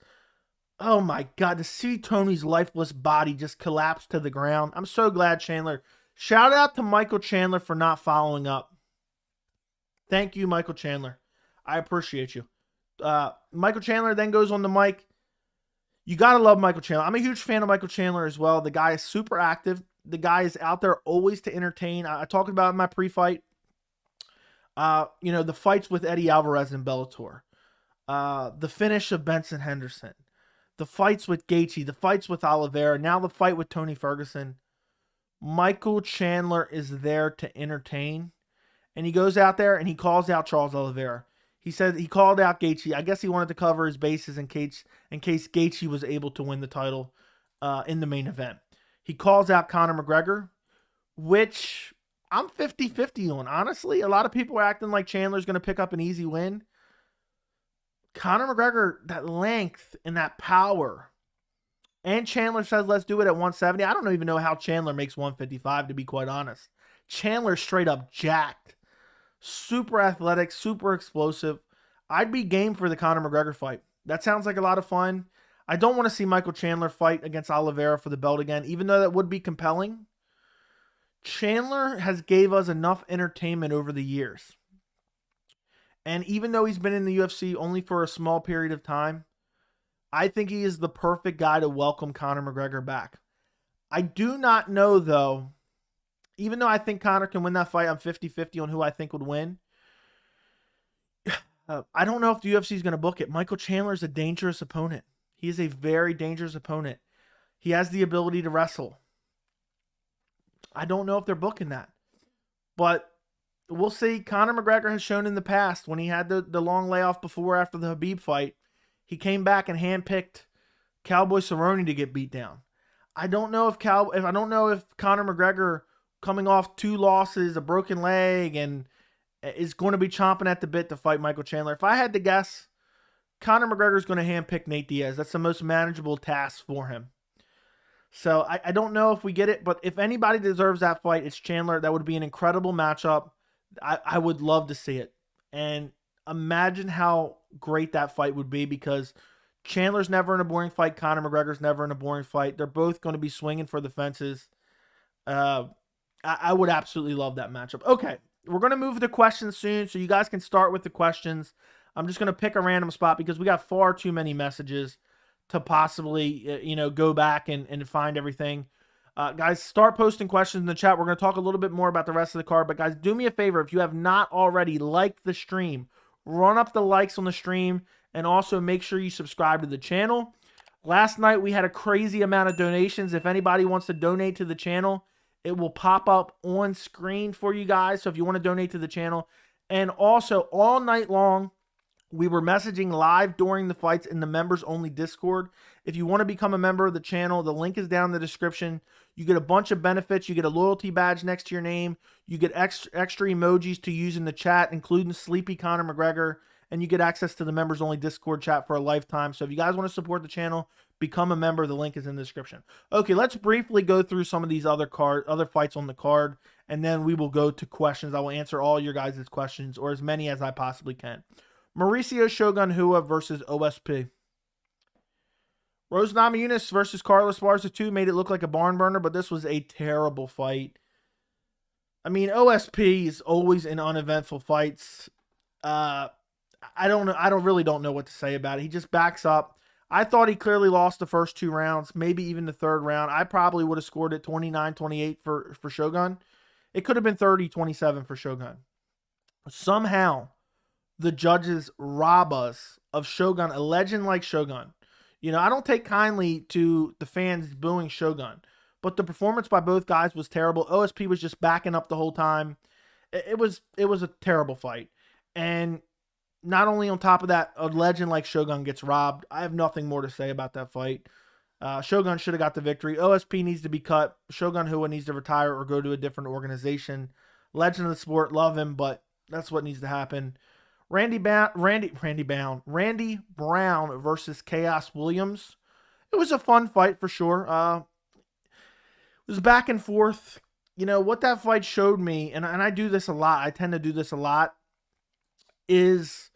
A: Oh my God, to see Tony's lifeless body just collapse to the ground. I'm so glad Chandler. Shout out to Michael Chandler for not following up. Thank you, Michael Chandler. I appreciate you. Michael Chandler then goes on the mic. You got to love Michael Chandler. I'm a huge fan of Michael Chandler as well. The guy is super active. The guy is out there always to entertain. I talked about it in my pre-fight. The fights with Eddie Alvarez in Bellator. The finish of Benson Henderson. The fights with Gaethje. The fights with Oliveira. Now the fight with Tony Ferguson. Michael Chandler is there to entertain. And he goes out there and he calls out Charles Oliveira. He said he called out Gaethje. I guess he wanted to cover his bases in case Gaethje was able to win the title in the main event. He calls out Conor McGregor, which I'm 50-50 on. Honestly, a lot of people are acting like Chandler's going to pick up an easy win. Conor McGregor, that length and that power. And Chandler says, let's do it at 170. I don't even know how Chandler makes 155, to be quite honest. Chandler's straight up jacked. Super athletic, super explosive. I'd be game for the Conor McGregor fight. That sounds like a lot of fun. I don't want to see Michael Chandler fight against Oliveira for the belt again, even though that would be compelling. Chandler has gave us enough entertainment over the years. And even though he's been in the UFC only for a small period of time, I think he is the perfect guy to welcome Conor McGregor back. I do not know, though, even though I think Conor can win that fight, I'm 50-50 on who I think would win. I don't know if the UFC is going to book it. Michael Chandler is a dangerous opponent. He is a very dangerous opponent. He has the ability to wrestle. I don't know if they're booking that. But we'll see. Conor McGregor has shown in the past when he had the long layoff before after the Khabib fight, he came back and handpicked Cowboy Cerrone to get beat down. I don't know if Conor McGregor, coming off 2 losses, a broken leg, and is going to be chomping at the bit to fight Michael Chandler. If I had to guess, Conor McGregor is going to handpick Nate Diaz. That's the most manageable task for him. So I don't know if we get it, but if anybody deserves that fight, it's Chandler. That would be an incredible matchup. I would love to see it. And imagine how great that fight would be, because Chandler's never in a boring fight. Conor McGregor's never in a boring fight. They're both going to be swinging for the fences. I would absolutely love that matchup. Okay, we're going to move to questions soon, so you guys can start with the questions. I'm just going to pick a random spot because we got far too many messages to possibly, go back and find everything. Guys, start posting questions in the chat. We're going to talk a little bit more about the rest of the card. But, guys, do me a favor. If you have not already liked the stream, run up the likes on the stream, and also make sure you subscribe to the channel. Last night, we had a crazy amount of donations. If anybody wants to donate to the channel, it will pop up on screen for you guys. So if you want to donate to the channel. And also, all night long, we were messaging live during the fights in the members-only Discord. If you want to become a member of the channel, the link is down in the description. You get a bunch of benefits. You get a loyalty badge next to your name. You get extra emojis to use in the chat, including Sleepy Conor McGregor. And you get access to the members-only Discord chat for a lifetime. So if you guys want to support the channel, become a member. The link is in the description. Okay, let's briefly go through some of these other fights on the card, and then we will go to questions. I will answer all your guys' questions, or as many as I possibly can. Mauricio Shogun Rua versus OSP. Rose Namajunas versus Carla Esparza 2 made it look like a barn burner, but this was a terrible fight. I mean, OSP is always in uneventful fights. I really don't know what to say about it. He just backs up. I thought he clearly lost the first 2 rounds, maybe even the 3rd round. I probably would have scored it 29-28 for Shogun. It could have been 30-27 for Shogun. Somehow, the judges rob us of Shogun, a legend like Shogun. I don't take kindly to the fans booing Shogun, but the performance by both guys was terrible. OSP was just backing up the whole time. It was a terrible fight. And not only on top of that, a legend like Shogun gets robbed. I have nothing more to say about that fight. Shogun should have got the victory. OSP needs to be cut. Shogun Rua needs to retire or go to a different organization. Legend of the sport, love him, but that's what needs to happen. Randy Brown versus Chaos Williams. It was a fun fight for sure. It was back and forth. What that fight showed me, and I do this a lot, I tend to do this a lot, is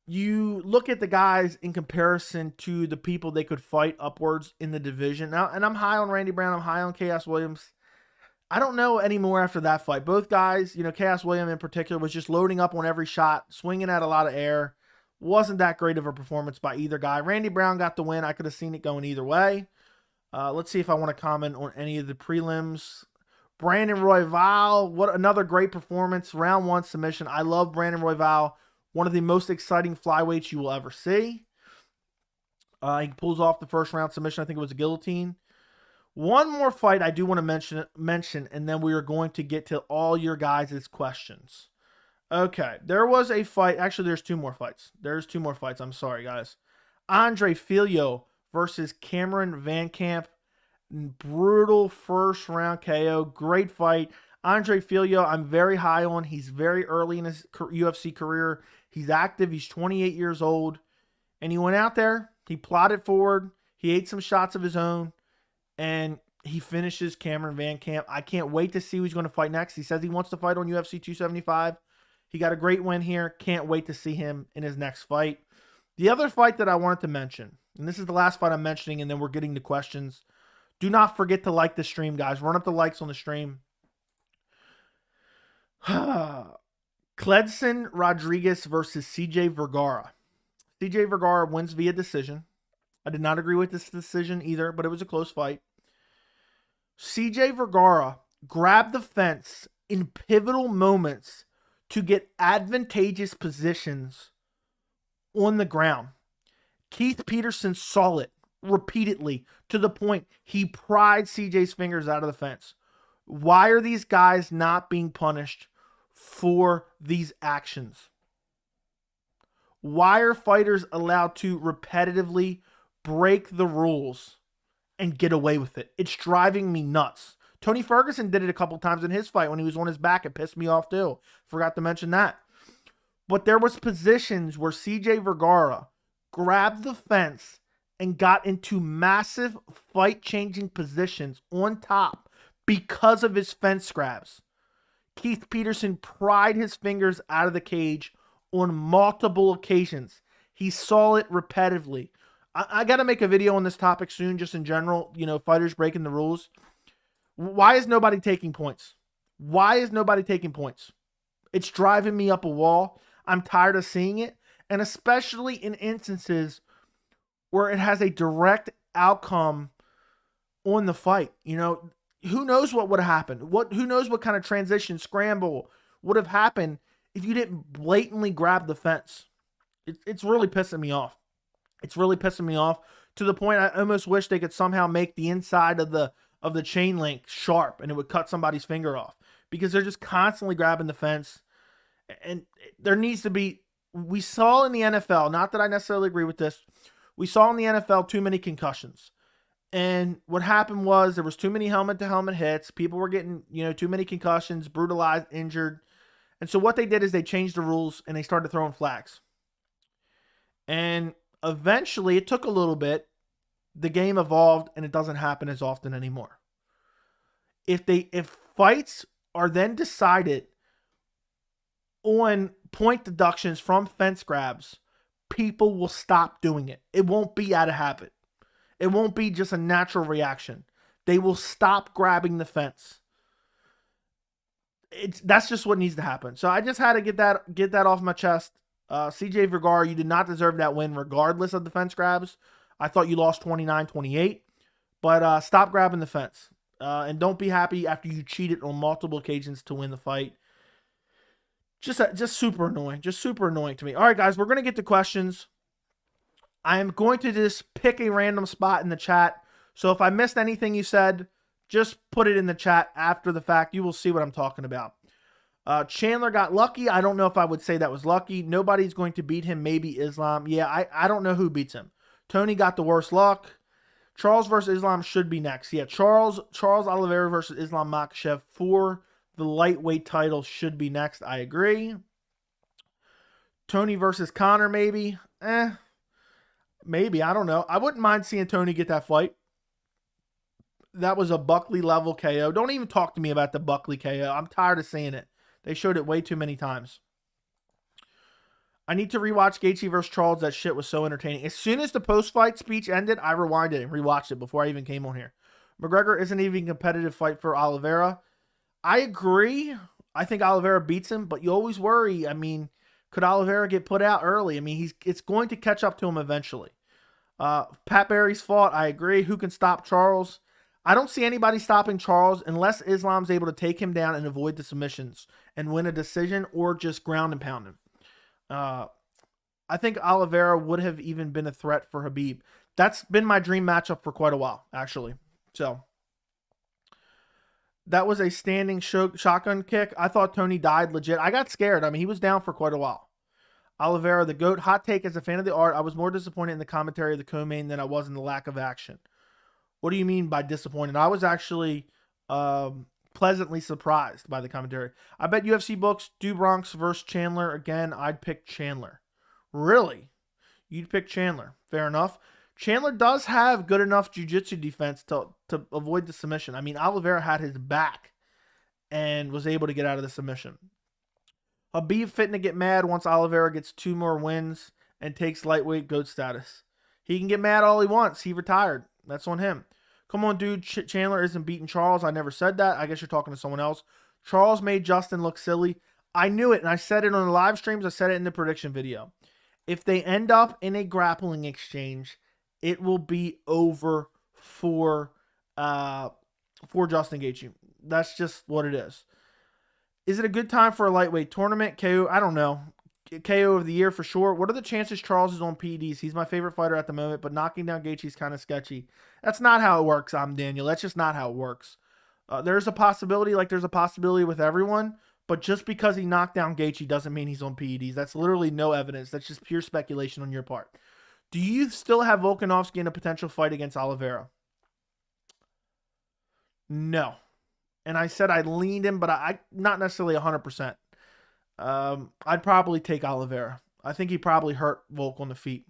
A: you look at the guys in comparison to the people they could fight upwards in the division. Now, and I'm high on Randy Brown, I'm high on Chaos Williams. I don't know anymore after that fight. Both guys, Chaos Williams in particular, was just loading up on every shot, swinging at a lot of air, Wasn't that great of a performance by either guy. Randy Brown got the win. I could have seen it going either way. Let's see if I want to comment on any of the prelims. Brandon Royval, what another great performance. Round 1 submission. I love Brandon Royval. One of the most exciting flyweights you will ever see. He pulls off the first round submission. I think it was a guillotine. One more fight I do want to mention, and then we are going to get to all your guys' questions. Okay, there was a fight. Actually, there's 2 more fights. There's 2 more fights. I'm sorry, guys. Andre Filho versus Cameron Van Camp. Brutal first round KO. Great fight. Andre Filho, I'm very high on. He's very early in his UFC career. He's active. He's 28 years old. And he went out there. He plotted forward. He ate some shots of his own. And he finishes Cameron Van Camp. I can't wait to see who he's going to fight next. He says he wants to fight on UFC 275. He got a great win here. Can't wait to see him in his next fight. The other fight that I wanted to mention, and this is the last fight I'm mentioning, and then we're getting to questions. Do not forget to like the stream, guys. Run up the likes on the stream. Cledson Rodriguez versus CJ Vergara. CJ Vergara wins via decision. I did not agree with this decision either, but it was a close fight. CJ Vergara grabbed the fence in pivotal moments to get advantageous positions on the ground. Keith Peterson saw it repeatedly to the point he pried CJ's fingers out of the fence. Why are these guys not being punished for these actions? Why are fighters allowed to repetitively break the rules and get away with it? It's driving me nuts. Tony Ferguson did it a couple times in his fight when he was on his back. It pissed me off too. Forgot to mention that. But there was positions where CJ Vergara grabbed the fence and got into massive fight-changing positions on top because of his fence grabs. Keith Peterson pried his fingers out of the cage on multiple occasions. He saw it repetitively. I got to make a video on this topic soon, just in general, fighters breaking the rules. Why is nobody taking points? Why is nobody taking points? It's driving me up a wall. I'm tired of seeing it. And especially in instances where it has a direct outcome on the fight. Who knows what would have happened? Who knows what kind of transition, scramble would have happened if you didn't blatantly grab the fence? It's really pissing me off. It's really pissing me off to the point I almost wish they could somehow make the inside of the chain link sharp and it would cut somebody's finger off, because they're just constantly grabbing the fence. And there needs to be, we saw in the NFL, not that I necessarily agree with this, we saw in the NFL too many concussions. And what happened was there was too many helmet-to-helmet hits. People were getting, too many concussions, brutalized, injured. And so what they did is they changed the rules and they started throwing flags. And eventually, it took a little bit, the game evolved and it doesn't happen as often anymore. If fights are then decided on point deductions from fence grabs, people will stop doing it. It won't be out of habit. It won't be just a natural reaction. They will stop grabbing the fence. That's just what needs to happen. So I just had to get that off my chest. CJ Vergara, you did not deserve that win regardless of the fence grabs. I thought you lost 29-28. But stop grabbing the fence. And don't be happy after you cheated on multiple occasions to win the fight. Just super annoying. Just super annoying to me. All right, guys, we're going to get to questions. I am going to just pick a random spot in the chat. So if I missed anything you said, just put it in the chat after the fact. You will see what I'm talking about. Chandler got lucky. I don't know if I would say that was lucky. Nobody's going to beat him. Maybe Islam. Yeah, I don't know who beats him. Tony got the worst luck. Charles versus Islam should be next. Yeah, Charles Oliveira versus Islam Makhachev for the lightweight title should be next. I agree. Tony versus Conor, maybe. Maybe. I don't know. I wouldn't mind seeing Tony get that fight. That was a Buckley level KO. Don't even talk to me about the Buckley KO. I'm tired of seeing it. They showed it way too many times. I need to rewatch Gaethje versus Charles. That shit was so entertaining. As soon as the post-fight speech ended, I rewinded and rewatched it before I even came on here. McGregor isn't even a competitive fight for Oliveira. I agree. I think Oliveira beats him, but you always worry. I mean, Could Oliveira get put out early? I mean, it's going to catch up to him eventually. Pat Barry's fought. I agree. Who can stop Charles? I don't see anybody stopping Charles unless Islam's able to take him down and avoid the submissions and win a decision or just ground and pound him. I think Oliveira would have even been a threat for Khabib. That's been my dream matchup for quite a while, actually. So that was a standing shotgun kick. I thought Tony died legit. I got scared. I mean, he was down for quite a while. Oliveira, the GOAT. Hot take, as a fan of the art, I was more disappointed in the commentary of the co-main than I was in the lack of action. What do you mean by disappointed? I was actually pleasantly surprised by the commentary. I bet UFC books, do Bronx versus Chandler. Again, I'd pick Chandler. Really? You'd pick Chandler. Fair enough. Chandler does have good enough jiu-jitsu defense to avoid the submission. I mean, Oliveira had his back and was able to get out of the submission. Khabib fitting to get mad once Oliveira gets 2 more wins and takes lightweight GOAT status. He can get mad all he wants. He retired. That's on him. Come on, dude. Chandler isn't beating Charles. I never said that. I guess you're talking to someone else. Charles made Justin look silly. I knew it, and I said it on the live streams. I said it in the prediction video. If they end up in a grappling exchange, it will be over for Justin Gaethje. That's just what it is. Is it a good time for a lightweight tournament? KO, I don't know. KO of the year for sure. What are the chances Charles is on PEDs? He's my favorite fighter at the moment, but knocking down Gaethje is kind of sketchy. That's not how it works, Daniel. That's just not how it works. There's a possibility, like there's a possibility with everyone, but just because he knocked down Gaethje doesn't mean he's on PEDs. That's literally no evidence. That's just pure speculation on your part. Do you still have Volkanovski in a potential fight against Oliveira? No. And I said I leaned him, but I not necessarily 100%. I'd probably take Oliveira. I think he probably hurt Volk on the feet.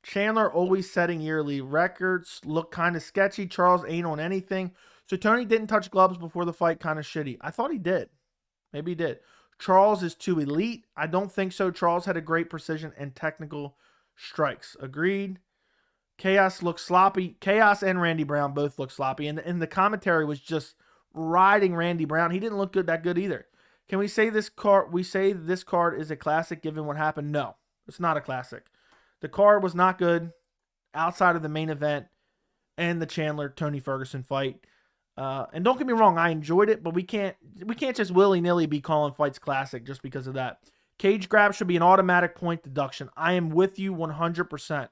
A: Chandler always setting yearly records. Look kind of sketchy. Charles ain't on anything. So Tony didn't touch gloves before the fight. Kind of shitty. I thought he did. Maybe he did. Charles is too elite. I don't think so. Charles had a great precision and technical strikes. Agreed. Chaos looks sloppy. Chaos and Randy Brown both look sloppy. And the commentary was just riding Randy Brown. He didn't look that good either. Can we say this card? We say this card is a classic given what happened? No, it's not a classic. The card was not good outside of the main event and the Chandler Tony Ferguson fight. And don't get me wrong, I enjoyed it, but we can't just willy-nilly be calling fights classic just because of that. Cage grab should be an automatic point deduction. I am with you 100%.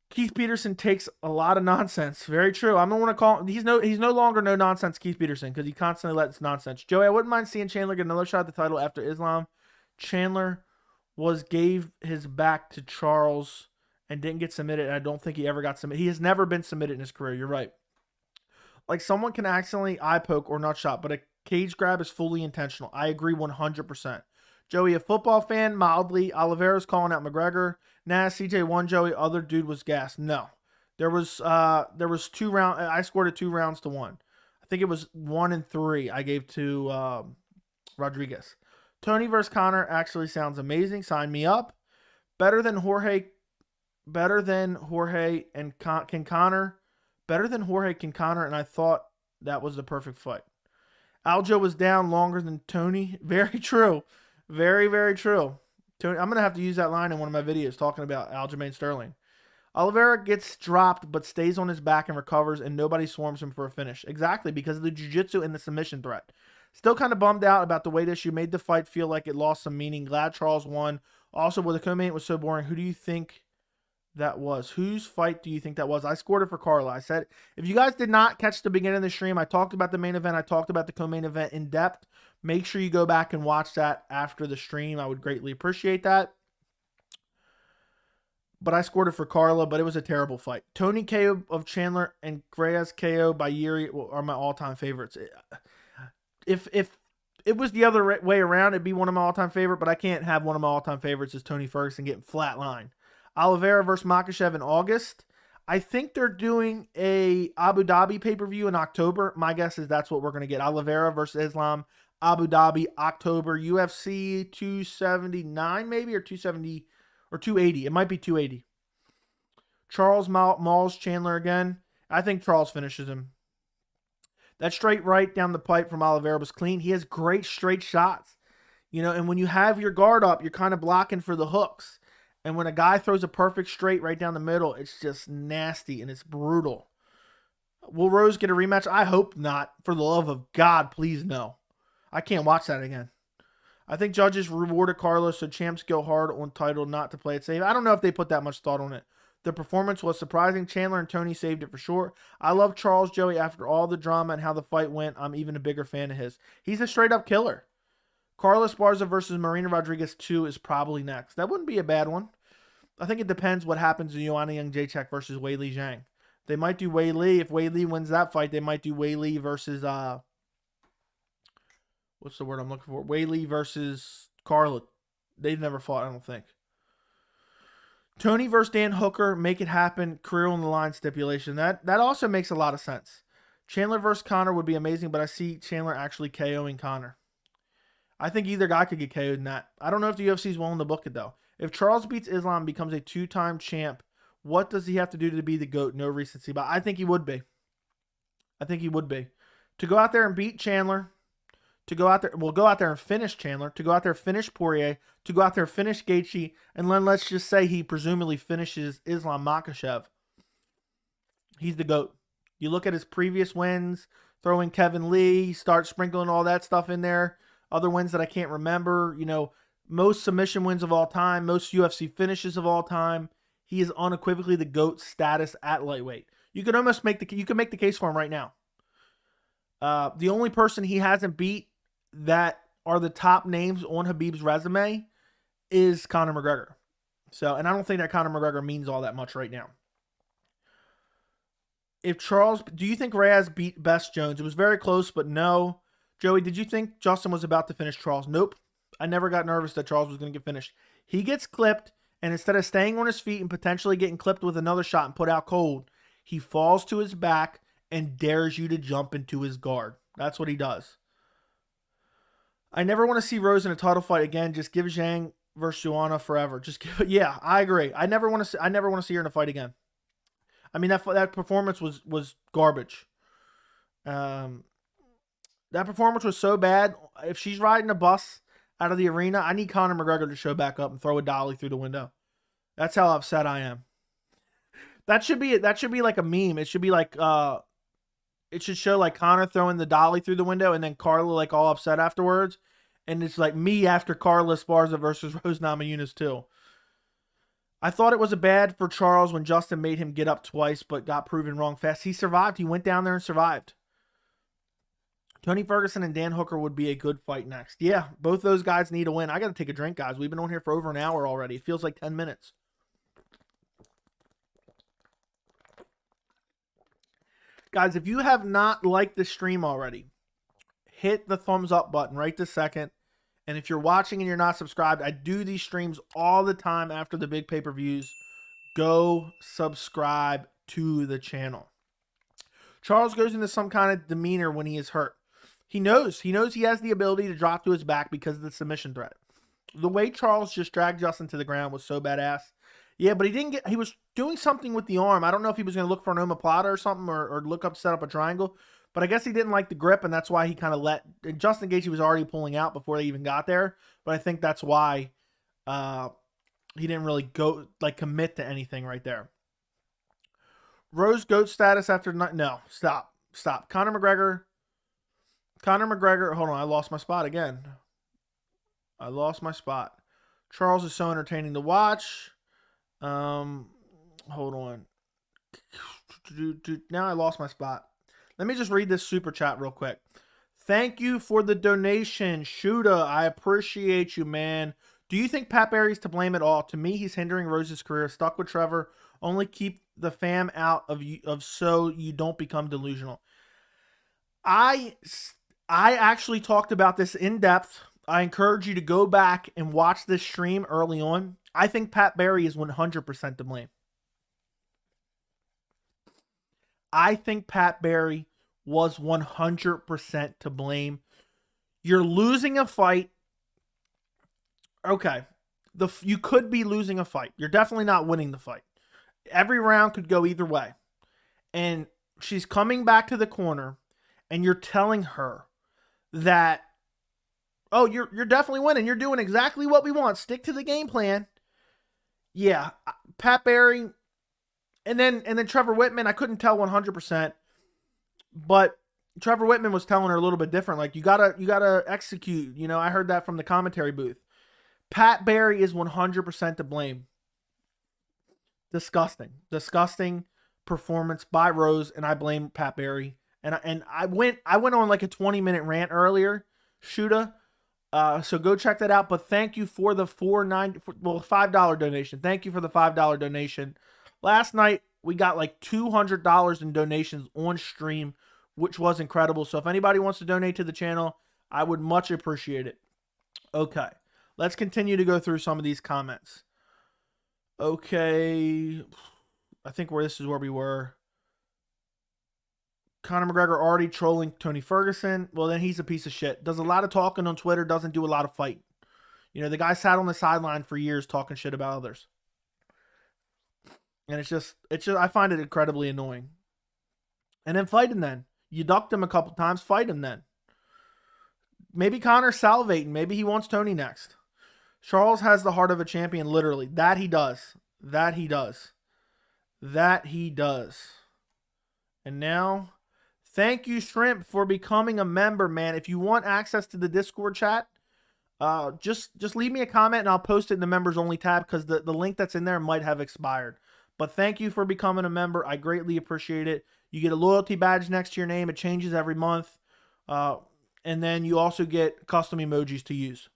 A: Keith Peterson takes a lot of nonsense. Very true. I don't want to call him. He's no longer no nonsense Keith Peterson because he constantly lets nonsense. Joey, I wouldn't mind seeing Chandler get another shot at the title after Islam. Chandler gave his back to Charles and didn't get submitted. And I don't think he ever got submitted. He has never been submitted in his career. You're right. Like someone can accidentally eye poke or nut shot, but a cage grab is fully intentional. I agree 100%. Joey, a football fan, mildly. Oliveira's calling out McGregor. Nah, CJ won, Joey. Other dude was gassed. No. There was 2 rounds. I scored it 2 rounds to 1. I think it was 1 and 3 I gave to Rodriguez. Tony versus Connor actually sounds amazing. Sign me up. Better than Jorge and can Connor. Better than Jorge can Connor, and I thought that was the perfect fight. Aljo was down longer than Tony. Very true. Very, very true. Tony, I'm going to have to use that line in one of my videos talking about Aljamain Sterling. Oliveira gets dropped but stays on his back and recovers, and nobody swarms him for a finish. Exactly, because of the jiu-jitsu and the submission threat. Still kind of bummed out about the weight issue. Made the fight feel like it lost some meaning. Glad Charles won. Also, with the co-main was so boring. Who do you think that was? Whose fight do you think that was? I scored it for Carla. I said, if you guys did not catch the beginning of the stream, I talked about the main event. I talked about the co-main event in depth. Make sure you go back and watch that after the stream. I would greatly appreciate that. But I scored it for Carla, but it was a terrible fight. Tony KO of Chandler and Reyes KO by Yuri are my all-time favorites. If it was the other way around, it'd be one of my all-time favorite, but I can't have one of my all-time favorites as Tony Ferguson getting flatlined. Oliveira versus Makhachev in August. I think they're doing a Abu Dhabi pay-per-view in October. My guess is that's what we're going to get. Oliveira versus Islam, Abu Dhabi, October. UFC 279 maybe, or 270 or 280. It might be 280. Charles mauls Chandler again. I think Charles finishes him. That straight right down the pipe from Oliveira was clean. He has great straight shots. And when you have your guard up, you're kind of blocking for the hooks. And when a guy throws a perfect straight right down the middle, it's just nasty and it's brutal. Will Rose get a rematch? I hope not. For the love of God, please no. I can't watch that again. I think judges rewarded Carlos, so champs go hard on title not to play it safe. I don't know if they put that much thought on it. The performance was surprising. Chandler and Tony saved it for sure. I love Charles Joey after all the drama and how the fight went. I'm even a bigger fan of his. He's a straight-up killer. Carla Esparza versus Marina Rodriguez 2 is probably next. That wouldn't be a bad one. I think it depends what happens to Joanna Jędrzejczyk versus Weili Zhang. They might do Weili. If Weili wins that fight, they might do Weili versus what's the word I'm looking for? Weili versus Carla. They've never fought, I don't think. Tony versus Dan Hooker, make it happen. Career on the line stipulation. That also makes a lot of sense. Chandler versus Conor would be amazing, but I see Chandler actually KOing Conor. I think either guy could get KO'd in that. I don't know if the UFC is willing to book it, though. If Charles beats Islam and becomes a 2-time champ, what does he have to do to be the GOAT? No recency, but I think he would be. To go out there and beat Chandler, to go out there and finish Chandler, to go out there and finish Poirier, to go out there and finish Gaethje, and then let's just say he presumably finishes Islam Makhachev. He's the GOAT. You look at his previous wins, throw in Kevin Lee, start sprinkling all that stuff in there. Other wins that I can't remember, most submission wins of all time, most UFC finishes of all time. He is unequivocally the GOAT status at lightweight. You can almost make the case for him right now. The only person he hasn't beat that are the top names on Khabib's resume is Conor McGregor. And I don't think that Conor McGregor means all that much right now. Do you think Reyes beat Best Jones? It was very close, but no. Joey, did you think Justin was about to finish Charles? Nope. I never got nervous that Charles was going to get finished. He gets clipped, and instead of staying on his feet and potentially getting clipped with another shot and put out cold, he falls to his back and dares you to jump into his guard. That's what he does. I never want to see Rose in a title fight again. Just give Zhang versus Joanna forever. Yeah, I agree. I never want to see her in a fight again. I mean, that performance was garbage. That performance was so bad. If she's riding a bus out of the arena, I need Conor McGregor to show back up and throw a dolly through the window. That's how upset I am. That should be like a meme. It should be like it should show like Conor throwing the dolly through the window and then Carla like all upset afterwards. And it's like me after Carla Esparza versus Rose Namajunas too. I thought it was a bad for Charles when Justin made him get up twice, but got proven wrong fast. He survived. He went down there and survived. Tony Ferguson and Dan Hooker would be a good fight next. Yeah, both those guys need a win. I got to take a drink, guys. We've been on here for over an hour already. It feels like 10 minutes. Guys, if you have not liked the stream already, hit the thumbs up button right this second. And if you're watching and you're not subscribed, I do these streams all the time after the big pay-per-views. Go subscribe to the channel. Charles goes into some kind of demeanor when he is hurt. He knows he has the ability to drop to his back because of the submission threat. The way Charles just dragged Justin to the ground was so badass. Yeah, but he was doing something with the arm. I don't know if he was going to look for an omoplata or something or look up, set up a triangle. But I guess he didn't like the grip, and that's why he kind of Justin Gaethje was already pulling out before they even got there. But I think that's why he didn't really go commit to anything right there. Rose GOAT status after no, stop. Conor McGregor. Hold on, I lost my spot again. Charles is so entertaining to watch. Hold on. Now I lost my spot. Let me just read this super chat real quick. Thank you for the donation, Shuda. I appreciate you, man. Do you think Pat Barry's to blame at all? To me, he's hindering Rose's career. Stuck with Trevor. Only keep the fam out of so you don't become delusional. I actually talked about this in depth. I encourage you to go back and watch this stream early on. I think Pat Barry is 100% to blame. I think Pat Barry was 100% to blame. You're losing a fight. Okay. You could be losing a fight. You're definitely not winning the fight. Every round could go either way. And she's coming back to the corner, and you're telling her that Oh, you're definitely winning. You're doing exactly what we want. Stick to the game plan. Yeah, Pat Barry, and then Trevor Whitman. I couldn't tell 100%, but Trevor Whitman was telling her a little bit different. Like you gotta execute. You know, I heard that from the commentary booth. Pat Barry is 100% to blame. Disgusting performance by Rose, and I blame Pat Barry. And I went on like a 20-minute rant earlier, Shuda. So go check that out. But thank you for the $5 donation. Thank you for the $5 donation. Last night we got like $200 in donations on stream, which was incredible. So if anybody wants to donate to the channel, I would much appreciate it. Okay, let's continue to go through some of these comments. Okay, I think this is where we were. Conor McGregor already trolling Tony Ferguson. Well, then he's a piece of shit. Does a lot of talking on Twitter, doesn't do a lot of fighting. You know, the guy sat on the sideline for years talking shit about others. And it's just I find it incredibly annoying. And then fight him then. You ducked him a couple times, fight him then. Maybe Conor's salivating. Maybe he wants Tony next. Charles has the heart of a champion, literally. That he does. That he does. That he does. And now, thank you, Shrimp, for becoming a member, man. If you want access to the Discord chat, just leave me a comment and I'll post it in the members only tab because the link that's in there might have expired. But thank you for becoming a member. I greatly appreciate it. You get a loyalty badge next to your name. It changes every month. And then you also get custom emojis to use.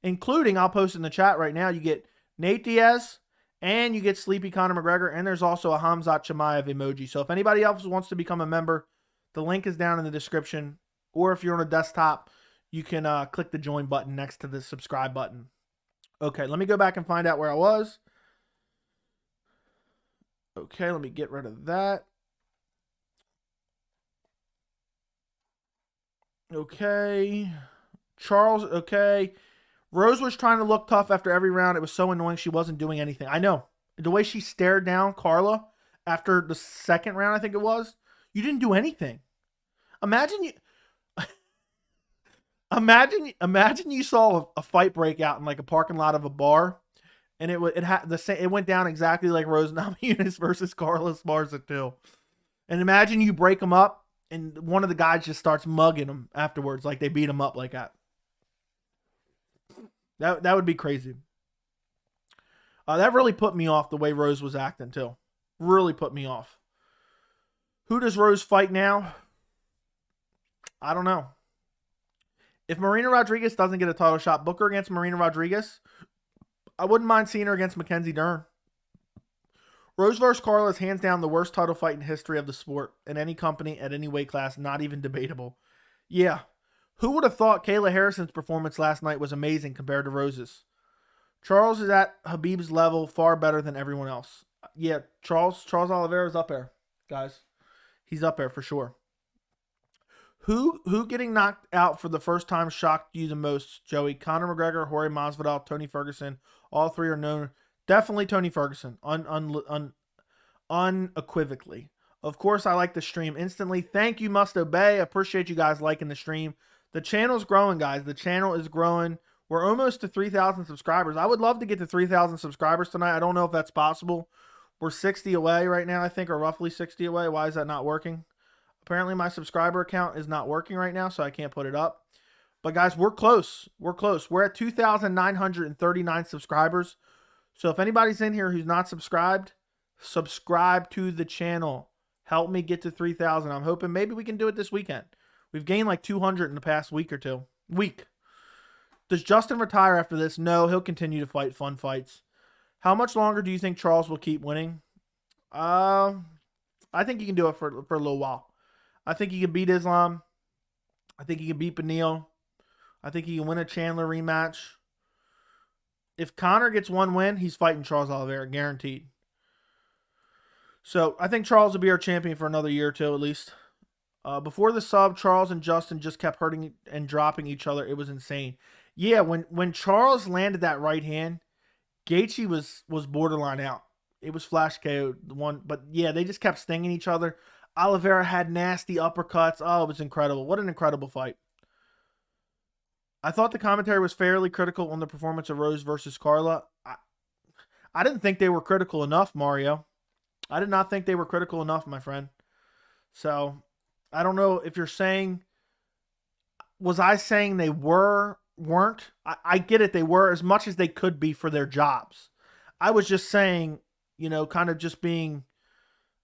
A: Including, I'll post in the chat right now, you get Nate Diaz and you get Sleepy Conor McGregor. And there's also a Hamzat Chimaev emoji. So if anybody else wants to become a member, the link is down in the description. Or if you're on a desktop, you can click the join button next to the subscribe button. Okay, let me go back and find out where I was. Okay, let me get rid of that. Okay. Charles, okay. Rose was trying to look tough after every round. It was so annoying she wasn't doing anything. I know. The way she stared down Carla after the second round, I think it was. You didn't do anything. Imagine you saw a fight break out in like a parking lot of a bar. And it went down exactly like Rose Namajunas versus Carla Esparza too. And imagine you break them up, and one of the guys just starts mugging them afterwards, like they beat him up like that. That would be crazy. That really put me off the way Rose was acting too. Really put me off. Who does Rose fight now? I don't know. If Marina Rodriguez doesn't get a title shot, book her against Marina Rodriguez. I wouldn't mind seeing her against Mackenzie Dern. Rose vs. Carla is hands down the worst title fight in history of the sport. In any company, at any weight class, not even debatable. Yeah. Who would have thought Kayla Harrison's performance last night was amazing compared to Rose's? Charles is at Khabib's level, far better than everyone else. Yeah, Charles Oliveira is up there, guys. He's up there for sure. Who getting knocked out for the first time shocked you the most, Joey? Conor McGregor, Jorge Masvidal, Tony Ferguson. All three are known. Definitely Tony Ferguson, unequivocally. Of course, I like the stream instantly. Thank you, Must Obey. Appreciate you guys liking the stream. The channel's growing, guys. The channel is growing. We're almost to 3,000 subscribers. I would love to get to 3,000 subscribers tonight. I don't know if that's possible. We're 60 away right now, I think, or roughly 60 away. Why is that not working? Apparently my subscriber account is not working right now, so I can't put it up. But guys, we're close. We're close. We're at 2,939 subscribers. So if anybody's in here who's not subscribed, subscribe to the channel. Help me get to 3,000. I'm hoping maybe we can do it this weekend. We've gained like 200 in the past week or two. Does Justin retire after this? No, he'll continue to fight fun fights. How much longer do you think Charles will keep winning? I think he can do it for a little while. I think he can beat Islam. I think he can beat Beneil. I think he can win a Chandler rematch. If Conor gets one win, he's fighting Charles Oliveira, guaranteed. So I think Charles will be our champion for another year or two at least. Before the sub, Charles and Justin just kept hurting and dropping each other. It was insane. Yeah, when Charles landed that right hand, Gaethje was borderline out. It was flash KO one, but yeah, they just kept stinging each other. Oliveira had nasty uppercuts. Oh, it was incredible. What an incredible fight. I thought the commentary was fairly critical on the performance of Rose versus Carla. I didn't think they were critical enough, Mario. I did not think they were critical enough, my friend. So, I don't know if you're saying, was I saying they weren't? I get it, they were as much as they could be for their jobs. I was just saying, kind of just being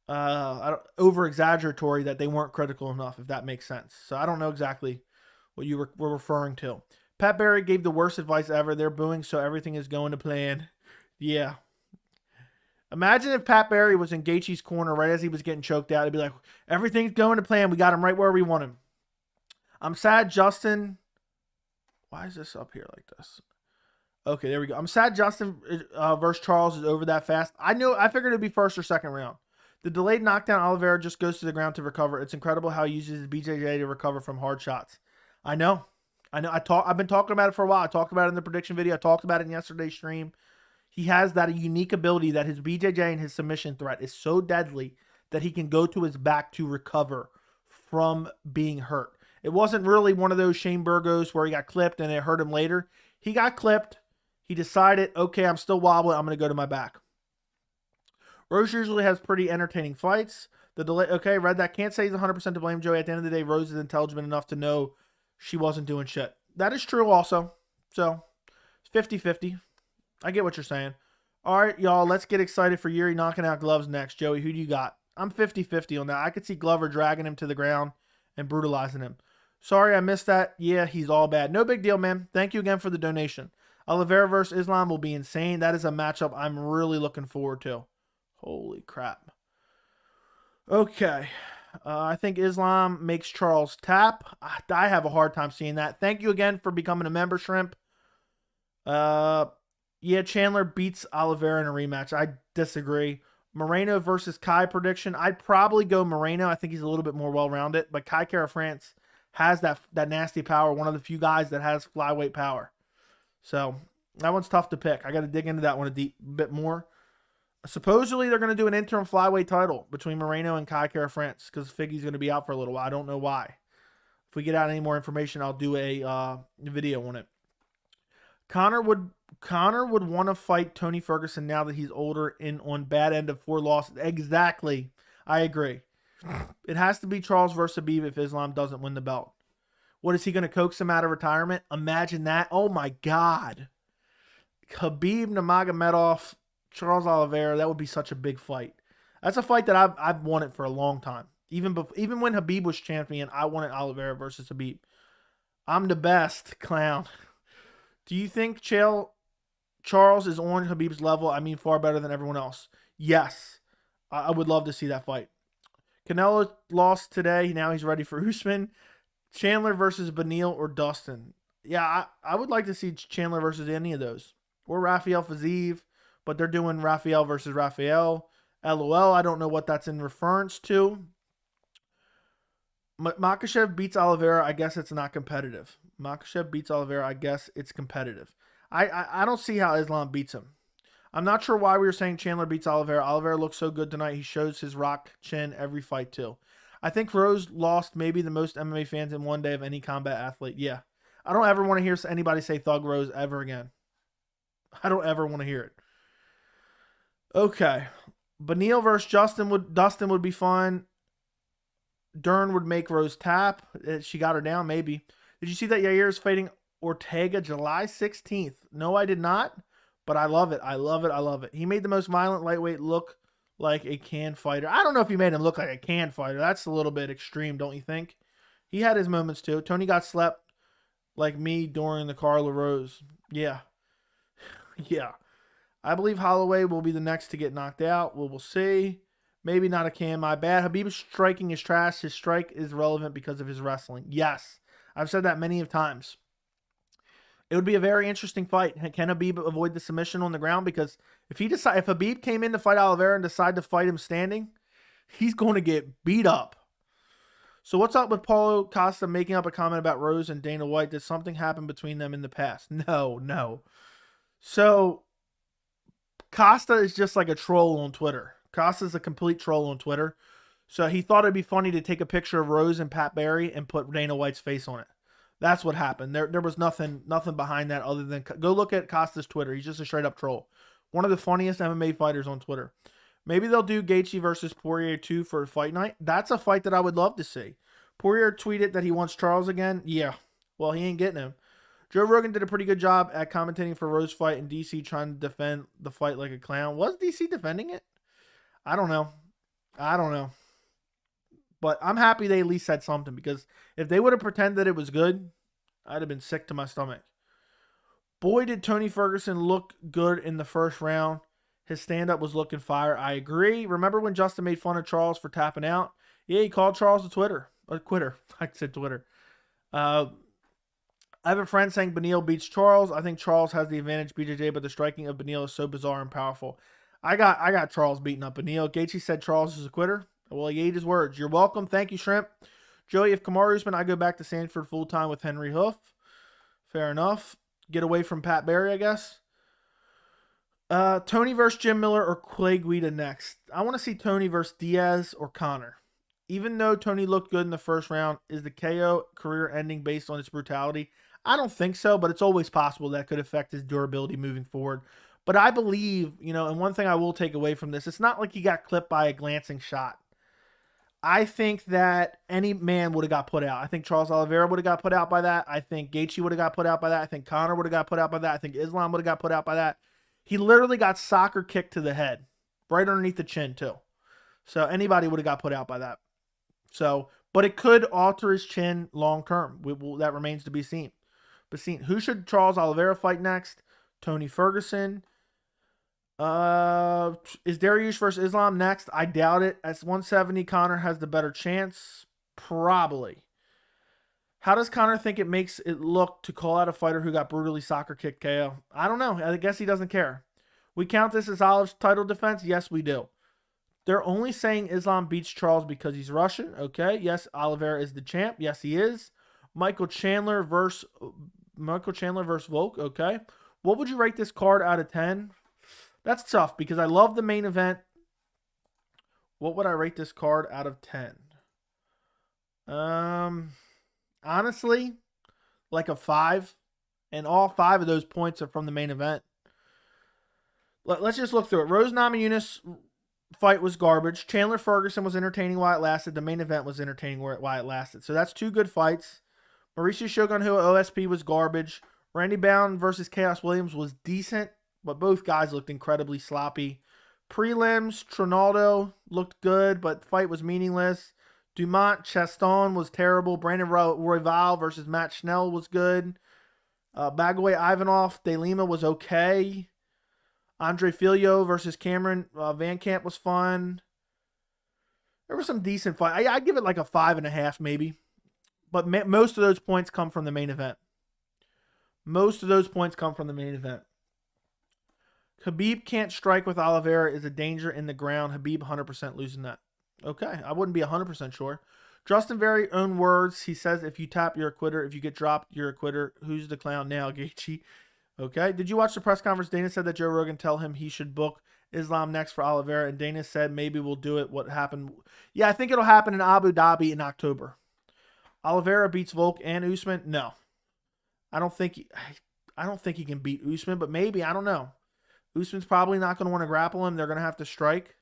A: over exaggeratory that they weren't critical enough, if that makes sense. So I don't know exactly what you were referring to. Pat Barry gave the worst advice ever. They're booing, so everything is going to plan. Yeah. Imagine if Pat Barry was in Gaethje's corner right as he was getting choked out. He'd be like, everything's going to plan. We got him right where we want him. I'm sad Justin. Why is this up here like this? Okay, there we go. I'm sad Justin versus Charles is over that fast. I figured it'd be first or second round. The delayed knockdown, Oliveira just goes to the ground to recover. It's incredible how he uses his BJJ to recover from hard shots. I know. I've been talking about it for a while. I talked about it in the prediction video. I talked about it in yesterday's stream. He has that unique ability that his BJJ and his submission threat is so deadly that he can go to his back to recover from being hurt. It wasn't really one of those Shane Burgos where he got clipped and it hurt him later. He got clipped. He decided, okay, I'm still wobbling. I'm going to go to my back. Rose usually has pretty entertaining fights. The delay, okay, read that. Can't say he's 100% to blame, Joey. At the end of the day, Rose is intelligent enough to know she wasn't doing shit. That is true also. So, it's 50-50. I get what you're saying. All right, y'all, let's get excited for Yuri knocking out Gloves next. Joey, who do you got? I'm 50-50 on that. I could see Glover dragging him to the ground and brutalizing him. Sorry, I missed that. Yeah, he's all bad. No big deal, man. Thank you again for the donation. Oliveira versus Islam will be insane. That is a matchup I'm really looking forward to. Holy crap. Okay. I think Islam makes Charles tap. I have a hard time seeing that. Thank you again for becoming a member, Shrimp. Yeah, Chandler beats Oliveira in a rematch. I disagree. Moreno versus Kai prediction. I'd probably go Moreno. I think he's a little bit more well-rounded. But Kai Kara France has that nasty power. One of the few guys that has flyweight power. So that one's tough to pick. I got to dig into that one a bit more. Supposedly, they're going to do an interim flyweight title between Moreno and Kai Kara France because Figgy's going to be out for a little while. I don't know why. If we get out any more information, I'll do a video on it. Connor would want to fight Tony Ferguson now that he's older and on bad end of 4 losses. Exactly. I agree. It has to be Charles versus Khabib if Islam doesn't win the belt. What, is he going to coax him out of retirement? Imagine that. Oh, my God. Khabib Nurmagomedov, Charles Oliveira, that would be such a big fight. That's a fight that I've wanted for a long time. Even when Khabib was champion, I wanted Oliveira versus Khabib. I'm the best, clown. Do you think Charles is on Khabib's level? I mean, far better than everyone else. Yes. I would love to see that fight. Canelo lost today. Now he's ready for Usman. Chandler versus Beneil or Dustin. Yeah, I would like to see Chandler versus any of those. Or Rafael Fiziev, but they're doing Rafael versus Rafael. LOL, I don't know what that's in reference to. Makhachev beats Oliveira. I guess it's not competitive. Makhachev beats Oliveira. I guess it's competitive. I don't see how Islam beats him. I'm not sure why we were saying Chandler beats Oliveira. Oliveira looks so good tonight. He shows his rock chin every fight too. I think Rose lost maybe the most MMA fans in one day of any combat athlete. Yeah. I don't ever want to hear anybody say Thug Rose ever again. I don't ever want to hear it. Okay. Beneil versus Dustin would be fun. Dern would make Rose tap. She got her down, maybe. Did you see that Yair is fighting Ortega July 16th? No, I did not, but I love it. I love it. I love it. He made the most violent lightweight look like a can fighter. I don't know if he made him look like a can fighter. That's a little bit extreme, don't you think? He had his moments too. Tony got slept like me during the Carla Rose. Yeah. Yeah. I believe Holloway will be the next to get knocked out. We'll see. Maybe not a can. My bad. Habib's striking is trash. His strike is relevant because of his wrestling. Yes. I've said that many of times. It would be a very interesting fight. Can Habib avoid the submission on the ground? Because if Habib came in to fight Oliveira and decided to fight him standing, he's going to get beat up. So what's up with Paulo Costa making up a comment about Rose and Dana White? Did something happen between them in the past? No. So Costa is just like a troll on Twitter. Costa's a complete troll on Twitter. So he thought it'd be funny to take a picture of Rose and Pat Barry and put Dana White's face on it. That's what happened. There was nothing behind that other than go look at Costa's Twitter. He's just a straight up troll. One of the funniest MMA fighters on Twitter. Maybe they'll do Gaethje versus Poirier 2 for a fight night. That's a fight that I would love to see. Poirier tweeted that he wants Charles again. Yeah, well, he ain't getting him. Joe Rogan did a pretty good job at commentating for Rose fight in DC, trying to defend the fight like a clown. Was DC defending it? I don't know. But I'm happy they at least said something, because if they would have pretended it was good, I'd have been sick to my stomach. Boy, did Tony Ferguson look good in the first round. His stand-up was looking fire. I agree. Remember when Justin made fun of Charles for tapping out? Yeah, he called Charles a quitter. I said Twitter. I have a friend saying Beneil beats Charles. I think Charles has the advantage, BJJ, but the striking of Beneil is so bizarre and powerful. I got Charles beating up Beneil. Gaethje said Charles is a quitter. Well, he ate his words. You're welcome. Thank you, Shrimp. Joey, if Kamaru Usman, I go back to Sanford full-time with Henry Hoof. Fair enough. Get away from Pat Barry, I guess. Tony versus Jim Miller or Clay Guida next. I want to see Tony versus Diaz or Conor. Even though Tony looked good in the first round, is the KO career ending based on its brutality? I don't think so, but it's always possible that could affect his durability moving forward. But I believe, and one thing I will take away from this, it's not like he got clipped by a glancing shot. I think that any man would have got put out. I think Charles Oliveira would have got put out by that. I think Gaethje would have got put out by that. I think Conor would have got put out by that. I think Islam would have got put out by that. He literally got soccer kicked to the head, right underneath the chin too. So anybody would have got put out by that. So, but it could alter his chin long term. That remains to be seen. Who should Charles Oliveira fight next? Tony Ferguson. Is Dariush versus Islam next? I doubt it. At 170, Conor has the better chance. Probably. How does Conor think it makes it look to call out a fighter who got brutally soccer kicked KO? I don't know. I guess he doesn't care. We count this as Olive's title defense? Yes, we do. They're only saying Islam beats Charles because he's Russian. Okay. Yes, Oliveira is the champ. Yes, he is. Michael Chandler versus Volk. Okay. What would you rate this card out of 10? That's tough because I love the main event. What would I rate this card out of 10? Honestly, like a 5. And all 5 of those points are from the main event. Let's just look through it. Rose Namajunas fight was garbage. Chandler Ferguson was entertaining while it lasted. The main event was entertaining while it lasted. So that's 2 good fights. Mauricio Shogun Rua OSP was garbage. Randy Bound versus Chaos Williams was decent, but both guys looked incredibly sloppy. Prelims, Trinaldo looked good, but the fight was meaningless. Dumont Chaston was terrible. Brandon Royval versus Matt Schnell was good. Bagoy Ivanov De Lima was okay. Andre Filio versus Cameron Van Camp was fun. There were some decent fights. I'd give it like a 5.5 maybe. But most of those points come from the main event. Khabib can't strike with Oliveira is a danger in the ground. Khabib 100% losing that. Okay, I wouldn't be 100% sure. Justin very own words. He says, if you tap, you're a quitter. If you get dropped, you're a quitter. Who's the clown now, Gaethje? Okay. Did you watch the press conference? Dana said that Joe Rogan tell him he should book Islam next for Oliveira. And Dana said maybe we'll do it. What happened? Yeah, I think it'll happen in Abu Dhabi in October. Oliveira beats Volk and Usman? No. I don't think he can beat Usman, but maybe. I don't know. Usman's probably not going to want to grapple him. They're going to have to strike.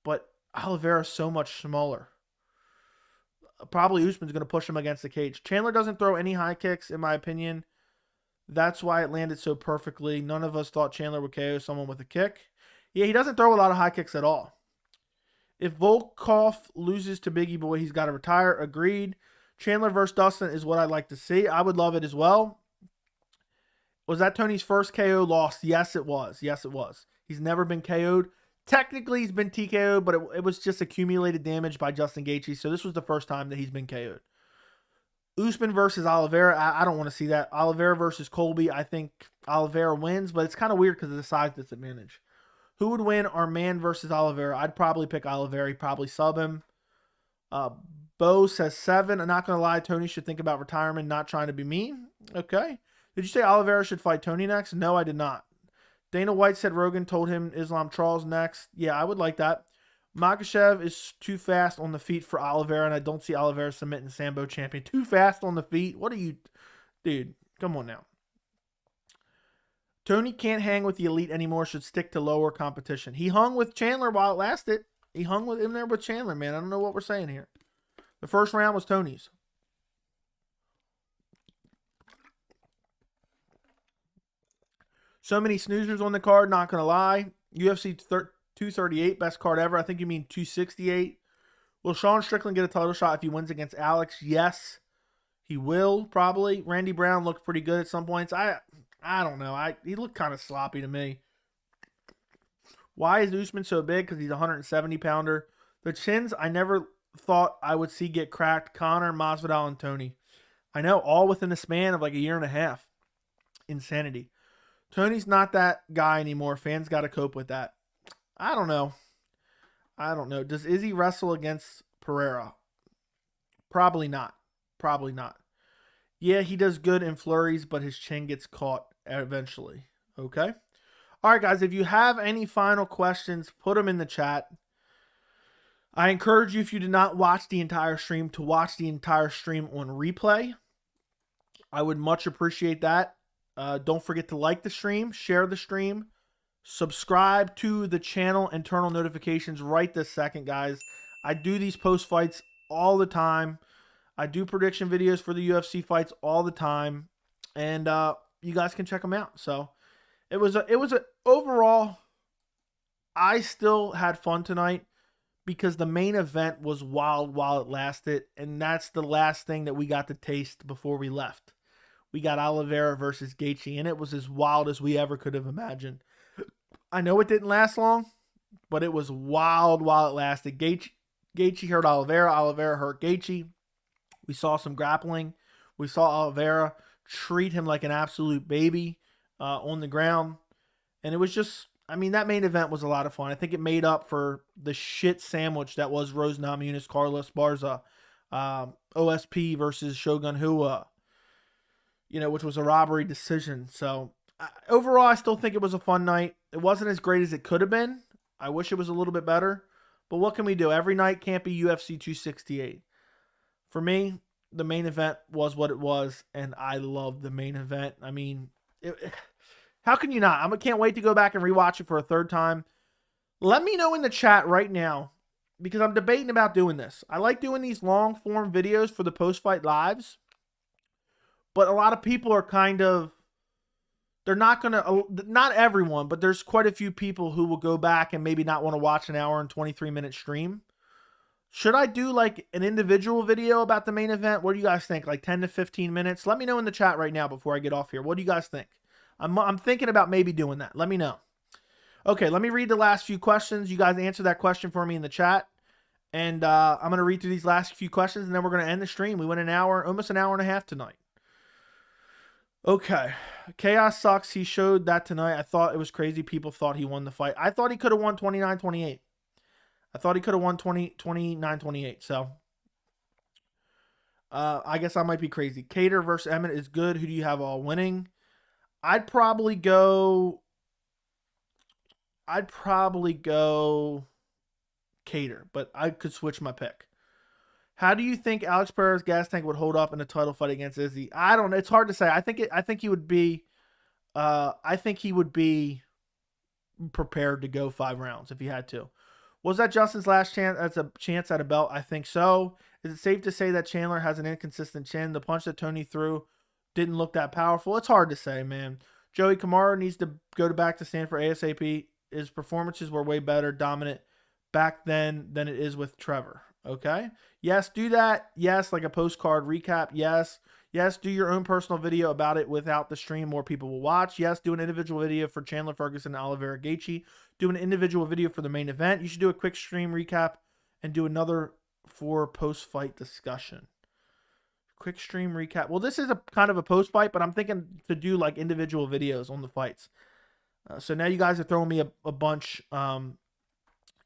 A: But Oliveira's so much smaller. Probably Usman's going to push him against the cage. Chandler doesn't throw any high kicks, in my opinion. That's why it landed so perfectly. None of us thought Chandler would KO someone with a kick. Yeah, he doesn't throw a lot of high kicks at all. If Volkov loses to Biggie Boy, he's got to retire. Agreed. Chandler versus Dustin is what I'd like to see. I would love it as well. Was that Tony's first KO loss? Yes, it was. He's never been KO'd. Technically, he's been TKO'd, but it was just accumulated damage by Justin Gaethje, so this was the first time that he's been KO'd. Usman versus Oliveira, I don't want to see that. Oliveira versus Colby, I think Oliveira wins, but it's kind of weird because of the size disadvantage. Who would win Arman versus Oliveira? I'd probably pick Oliveira. He'd probably sub him. Bo says 7. I'm not going to lie. Tony should think about retirement, not trying to be mean. Okay. Did you say Oliveira should fight Tony next? No, I did not. Dana White said Rogan told him Islam Charles next. Yeah, I would like that. Makhachev is too fast on the feet for Oliveira, and I don't see Oliveira submitting Sambo champion. Too fast on the feet? What are you... Dude, come on now. Tony can't hang with the elite anymore. Should stick to lower competition. He hung with Chandler while it lasted. He hung with him there with Chandler, man. I don't know what we're saying here. The first round was Tony's. So many snoozers on the card, not going to lie. UFC 238, best card ever. I think you mean 268. Will Sean Strickland get a title shot if he wins against Alex? Yes, he will, probably. Randy Brown looked pretty good at some points. I don't know. He looked kind of sloppy to me. Why is Usman so big? Because he's a 170-pounder. The chins, I never thought I would see get cracked. Conor, Masvidal, and Tony. I know, all within the span of like a year and a half. Insanity. Tony's not that guy anymore. Fans got to cope with that. I don't know. Does Izzy wrestle against Pereira? Probably not. Yeah, he does good in flurries, but his chin gets caught eventually. Okay? All right, guys, if you have any final questions, put them in the chat. I encourage you, if you did not watch the entire stream, to watch the entire stream on replay. I would much appreciate that. Don't forget to like the stream, share the stream, subscribe to the channel, and turn on notifications right this second, guys. I do these post-fights all the time. I do prediction videos for the UFC fights all the time, and you guys can check them out. So it was a overall, I still had fun tonight because the main event was wild while it lasted, and that's the last thing that we got to taste before we left. We got Oliveira versus Gaethje, and it was as wild as we ever could have imagined. I know it didn't last long, but it was wild while it lasted. Gaethje hurt Oliveira. Oliveira hurt Gaethje. We saw some grappling. We saw Oliveira treat him like an absolute baby on the ground. And it was just, I mean, that main event was a lot of fun. I think it made up for the shit sandwich that was Rose Namajunas, Carla Esparza, OSP versus Shogun Rua, which was a robbery decision. So overall, I still think it was a fun night. It wasn't as great as it could have been. I wish it was a little bit better. But what can we do? Every night can't be UFC 268. For me, the main event was what it was, and I loved the main event. I mean, how can you not? I can't wait to go back and rewatch it for a third time. Let me know in the chat right now, because I'm debating about doing this. I like doing these long-form videos for the post-fight lives, but a lot of people are kind of, they're not going to, not everyone, but there's quite a few people who will go back and maybe not want to watch an hour and 23-minute stream. Should I do like an individual video about the main event? What do you guys think? Like 10 to 15 minutes? Let me know in the chat right now before I get off here. What do you guys think? I'm thinking about maybe doing that. Let me know. Okay, let me read the last few questions. You guys answer that question for me in the chat. And I'm going to read through these last few questions, and then we're going to end the stream. We went an hour, almost an hour and a half tonight. Okay. Chaos sucks. He showed that tonight. I thought it was crazy. People thought he won the fight. I thought he could have won 29-28. I thought he could have won 29-28. So, I guess I might be crazy. Cater versus Emmett is good. Who do you have all winning? I'd probably go Cater, but I could switch my pick. How do you think Alex Pereira's gas tank would hold up in a title fight against Izzy? I don't know. It's hard to say. I think he would be prepared to go 5 rounds if he had to. Was that Justin's last chance? That's a chance at a belt? I think so. Is it safe to say that Chandler has an inconsistent chin? The punch that Tony threw didn't look that powerful. It's hard to say, man. Joey Camaro needs to go back to Stanford ASAP. His performances were way better, dominant back then than it is with Trevor. Okay? Yes, do that. Yes, like a postcard recap. Yes. Yes, do your own personal video about it without the stream. More people will watch. Yes, do an individual video for Chandler Ferguson and Oliveira Gaethje. Do an individual video for the main event. You should do a quick stream recap and do another for post-fight discussion. Quick stream recap. Well, this is a kind of a post-fight, but I'm thinking to do like individual videos on the fights. So now you guys are throwing me a bunch.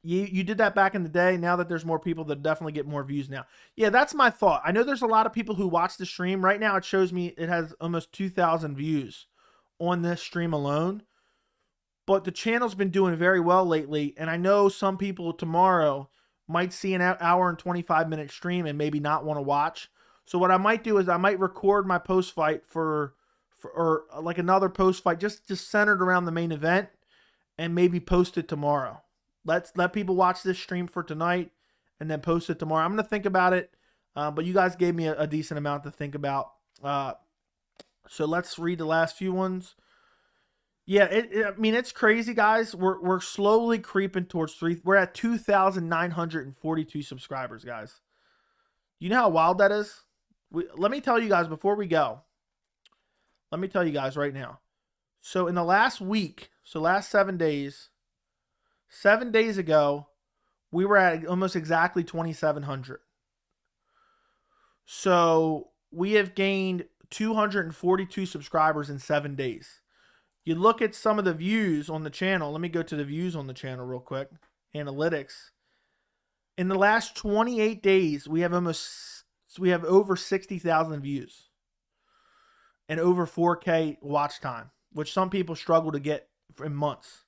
A: You did that back in the day. Now that there's more people, that definitely get more views now. Yeah, that's my thought. I know there's a lot of people who watch the stream. Right now it shows me it has almost 2,000 views on this stream alone. But the channel's been doing very well lately, and I know some people tomorrow might see an hour and 25-minute stream and maybe not want to watch. So what I might do is I might record my post-fight or like another post-fight just centered around the main event and maybe post it tomorrow. Let people watch this stream for tonight and then post it tomorrow. I'm going to think about it, but you guys gave me a decent amount to think about. So let's read the last few ones. Yeah, I mean, it's crazy, guys. We're slowly creeping towards 3. We're at 2,942 subscribers, guys. You know how wild that is? Let me tell you guys before we go. Let me tell you guys right now. So in the last week, so last 7 days, 7 days ago, we were at almost exactly 2,700. So we have gained 242 subscribers in 7 days. You look at some of the views on the channel. Let me go to the views on the channel real quick. Analytics. In the last 28 days, we have over 60,000 views and over 4K watch time, which some people struggle to get in months.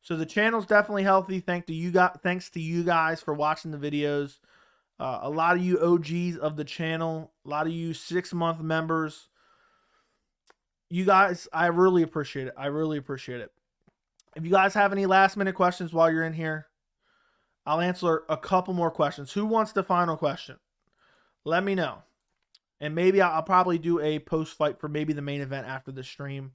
A: So the channel's definitely healthy. Thanks to you guys for watching the videos. A lot of you OGs of the channel, a lot of you 6-month members. You guys, I really appreciate it. I really appreciate it. If you guys have any last-minute questions while you're in here, I'll answer a couple more questions. Who wants the final question? Let me know. And maybe I'll probably do a post-fight for maybe the main event after the stream.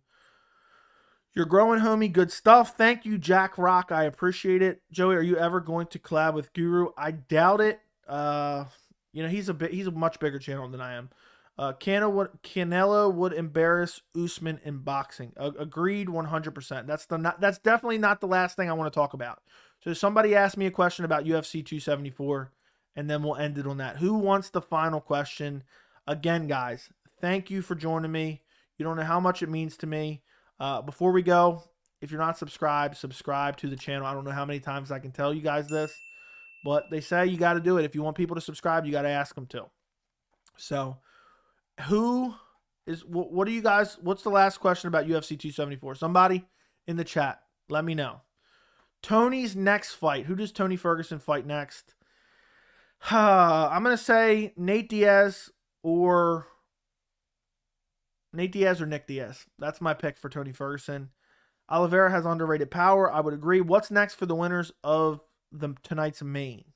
A: You're growing, homie. Good stuff. Thank you, Jack Rock. I appreciate it. Joey, are you ever going to collab with Guru? I doubt it. He's a much bigger channel than I am. Canelo would embarrass Usman in boxing. Agreed 100%. That's definitely not the last thing I want to talk about. So somebody asked me a question about UFC 274, and then we'll end it on that. Who wants the final question? Again, guys, thank you for joining me. You don't know how much it means to me. Before we go, if you're not subscribed, subscribe to the channel. I don't know how many times I can tell you guys this, but they say you got to do it. If you want people to subscribe, you got to ask them to. So what do you guys, what's the last question about UFC 274? Somebody in the chat, let me know. Tony's next fight. Who does Tony Ferguson fight next? I'm going to say Nate Diaz or Nick Diaz. That's my pick for Tony Ferguson. Oliveira has underrated power. I would agree. What's next for the winners of tonight's main?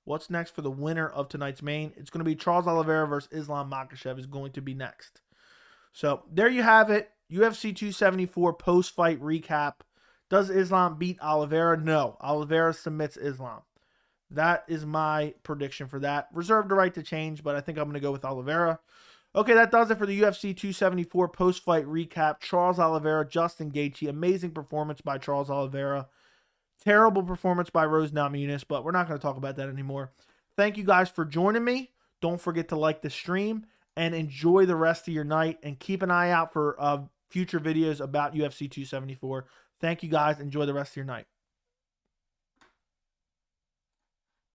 A: What's next for the winner of tonight's main? It's going to be Charles Oliveira versus Islam Makhachev is going to be next. So there you have it. UFC 274 post-fight recap. Does Islam beat Oliveira? No. Oliveira submits Islam. That is my prediction for that. Reserve the right to change, but I think I'm going to go with Oliveira. Okay, that does it for the UFC 274 post-fight recap. Charles Oliveira, Justin Gaethje. Amazing performance by Charles Oliveira. Terrible performance by Rose Namajunas, but we're not going to talk about that anymore. Thank you guys for joining me. Don't forget to like the stream and enjoy the rest of your night. And keep an eye out for future videos about UFC 274. Thank you guys. Enjoy the rest of your night.